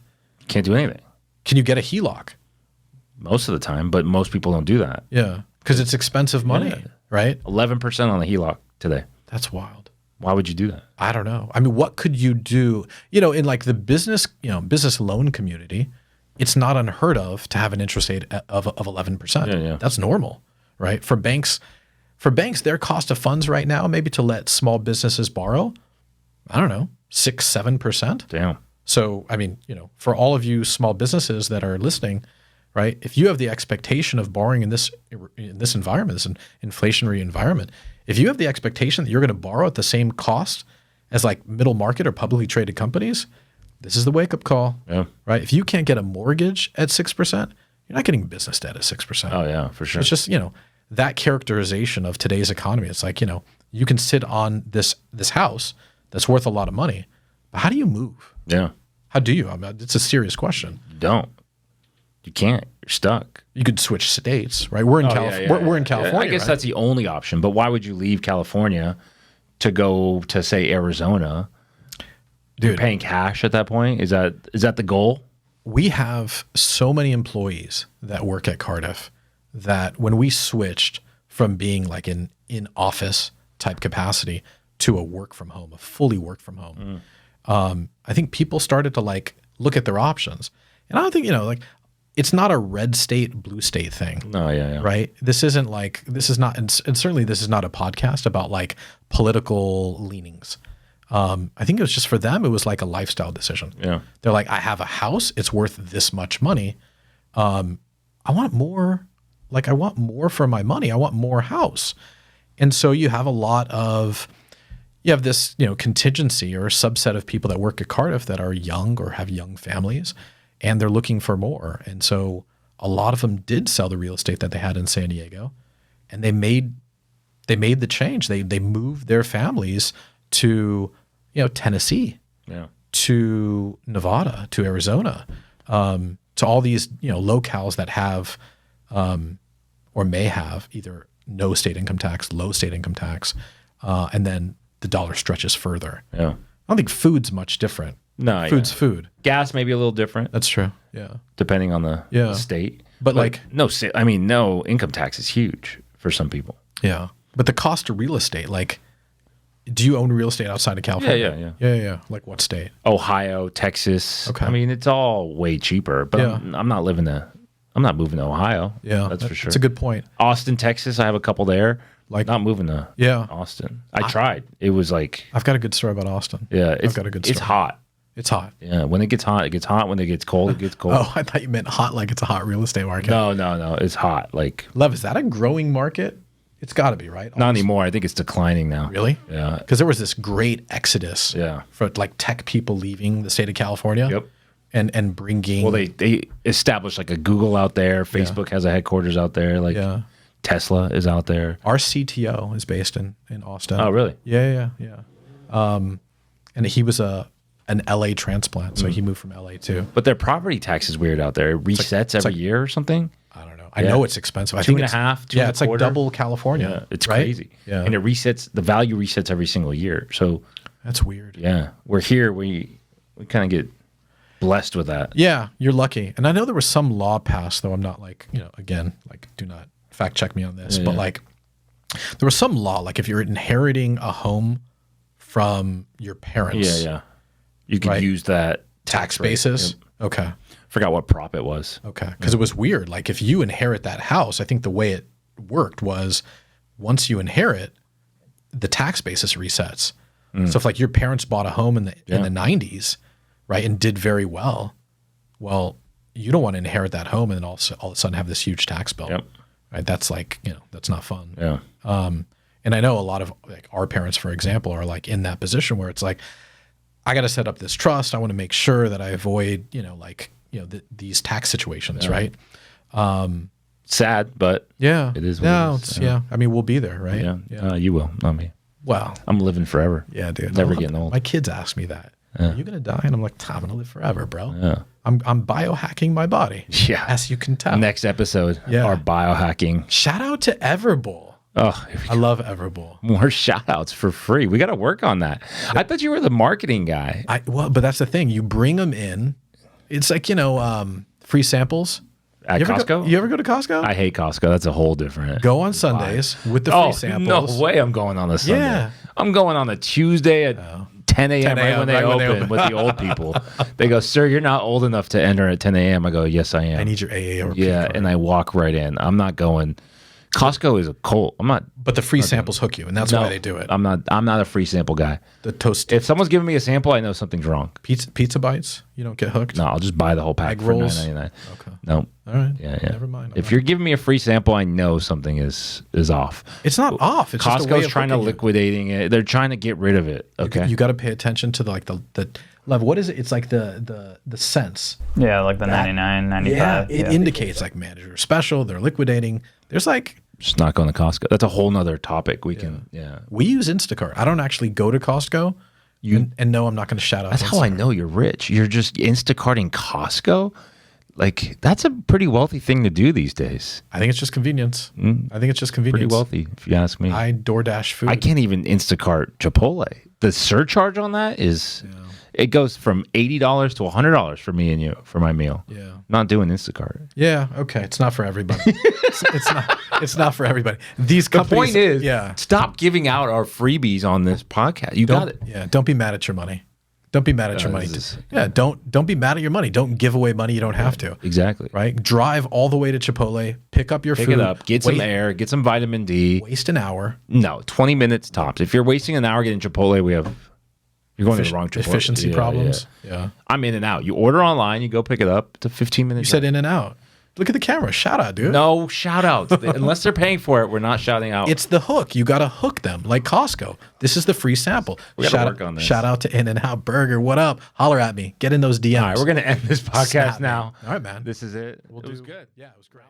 Can't do anything. Can you get a HELOC? Most of the time, but most people don't do that. Yeah, because it's expensive money, right? 11% on the HELOC today. That's wild. Why would you do that? I don't know. I mean, what could you do? In like the business loan community, it's not unheard of to have an interest rate of 11%. Yeah. That's normal, right? For banks, their cost of funds right now, maybe to let small businesses borrow, I don't know, 6-7%. Damn. So, I mean, for all of you small businesses that are listening, right? If you have the expectation of borrowing in this environment, this inflationary environment, if you have the expectation that you're going to borrow at the same cost as like middle market or publicly traded companies, this is the wake up call, right? If you can't get a mortgage at 6%, you're not getting business debt at 6%. Oh yeah, for sure. It's just, that characterization of today's economy. It's like, you can sit on this house that's worth a lot of money, but how do you move? Yeah. How do you? I mean, it's a serious question. You don't. You can't. You're stuck. You could switch states, right? We're in we're in California. I guess that's the only option. But why would you leave California to go to, say, Arizona? Dude, you're paying cash at that point? Is that the goal? We have so many employees that work at Cardiff that when we switched from being like in office type capacity to a fully work from home, I think people started to like look at their options. And I don't think, it's not a red state, blue state thing. No, yeah. Right? This is not, and certainly this is not a podcast about like political leanings. I think it was just for them, it was like a lifestyle decision. Yeah. They're like, I have a house, it's worth this much money. I want more, I want more for my money. I want more house. And so you have this, contingency or a subset of people that work at Cardiff that are young or have young families, and they're looking for more. And so a lot of them did sell the real estate that they had in San Diego, and they made the change. They moved their families to, Tennessee, to Nevada, to Arizona, to all these, locales that have, or may have either no state income tax, low state income tax, and then the dollar stretches further. Yeah. I don't think food's much different. No, food's food. Gas may be a little different. That's true. Yeah. Depending on the state. But no income tax is huge for some people. Yeah. But the cost of real estate, do you own real estate outside of California? Yeah. Like what state? Ohio, Texas. Okay. I mean, it's all way cheaper, but I'm not moving to Ohio. Yeah. That's for sure. That's a good point. Austin, Texas, I have a couple there. Not moving to Austin. I tried. It was like... I've got a good story about Austin. Yeah. I've got a good story. It's hot. It's hot. Yeah. When it gets hot, it gets hot. When it gets cold, it gets cold. Oh, I thought you meant hot like it's a hot real estate market. No. It's hot. Lev, is that a growing market? It's got to be, right? Not anymore. I think it's declining now. Really? Yeah. Because there was this great exodus for tech people leaving the state of California. Yep. And bringing... Well, they established a Google out there. Facebook has a headquarters out there. Tesla is out there. Our CTO is based in Austin. Oh, really? Yeah. And he was an LA transplant, so he moved from LA too. But their property tax is weird out there. It resets every year or something. I don't know. I know it's expensive. I think it's 2.5. Yeah, it's like double California. Yeah, it's right? crazy. Yeah, and it resets. The value resets every single year. So that's weird. Yeah, we're here. We kind of get blessed with that. Yeah, you're lucky. And I know there was some law passed, though I'm not again, do not fact check me on this, but there was some law, if you're inheriting a home from your parents. Yeah. You could use that tax basis. Yep. Okay. Forgot what prop it was. Okay. Because it was weird. If you inherit that house, I think the way it worked was once you inherit, the tax basis resets. So if your parents bought a home in the 90s, right, and did very well, you don't want to inherit that home and then all of a sudden have this huge tax bill. Yep. Right? That's that's not fun. Yeah. And I know a lot of our parents, for example, are in that position where it's I got to set up this trust. I want to make sure that I avoid, these tax situations, right? Sad, but it is what it is. I mean, we'll be there, right? Yeah. You will, not me. Well, I'm living forever. Yeah, dude. Never getting old. My kids ask me that. Are you going to die? And I'm like, I'm going to live forever, bro. Yeah. I'm biohacking my body. Yeah. As you can tell. Next episode, our biohacking. Shout out to Everbowl. Oh, I love Everbowl. More shout outs for free. We got to work on that. I thought you were the marketing guy. But that's the thing. You bring them in. It's free samples. At Costco? You ever go to Costco? I hate Costco. That's a whole different. Go on Sundays with the free samples. No way I'm going on a Sunday. Yeah. I'm going on a Tuesday at 10 a.m. right when they open with the old people. They go, sir, you're not old enough to enter at 10 a.m. I go, yes, I am. I need your AA or yeah, and I walk right in. I'm not going. Costco is a cult. I'm not. But the free samples hook you, and that's why they do it. I'm not a free sample guy. The toast. If someone's giving me a sample, I know something's wrong. Pizza bites, you don't get hooked. No, I'll just buy the whole pack Egg for rolls. $9.99. Okay. No. All right. Yeah. Never mind. If you're giving me a free sample, I know something is off. It's not off. It's just a way Costco's of trying to liquidating it. They're trying to get rid of it. Okay. You got to pay attention to the level. What is it? It's the cents. Yeah, the 99, 95. Yeah, it indicates manager special. They're liquidating. There's Just not going to Costco. That's a whole nother topic. We can, We use Instacart. I don't actually go to Costco. And no, I'm not going to shout out. That's how I know you're rich. You're just Instacarting Costco. Like, that's a pretty wealthy thing to do these days. I think it's just convenience. I think it's just convenience. Pretty wealthy, if you ask me. I DoorDash food. I can't even Instacart Chipotle. The surcharge on that is, it goes from $80 to $100 for me and you for my meal. Yeah. Not doing Instacart. Yeah. Okay. It's not for everybody. it's not for everybody. These companies. The point is, stop giving out our freebies on this podcast. You got it. Yeah. Don't be mad at your money. Don't be mad at your money. Don't be mad at your money. Don't give away money you don't have to. Exactly. Right? Drive all the way to Chipotle, pick up your food. Pick it up, get some air, get some vitamin D. Waste an hour. No, 20 minutes tops. If you're wasting an hour getting Chipotle, you're going to the wrong Chipotle. Efficiency problems. Yeah. I'm in and out. You order online, you go pick it up. It's a 15-minute You said in and out. Look at the camera. Shout out, dude. No shout outs. Unless they're paying for it, we're not shouting out. It's the hook. You got to hook them like Costco. This is the free sample. We got to work on this. Shout out to In-N-Out Burger. What up? Holler at me. Get in those DMs. All right, we're going to end this podcast now. All right, man. This is it. It was good. Yeah, it was great.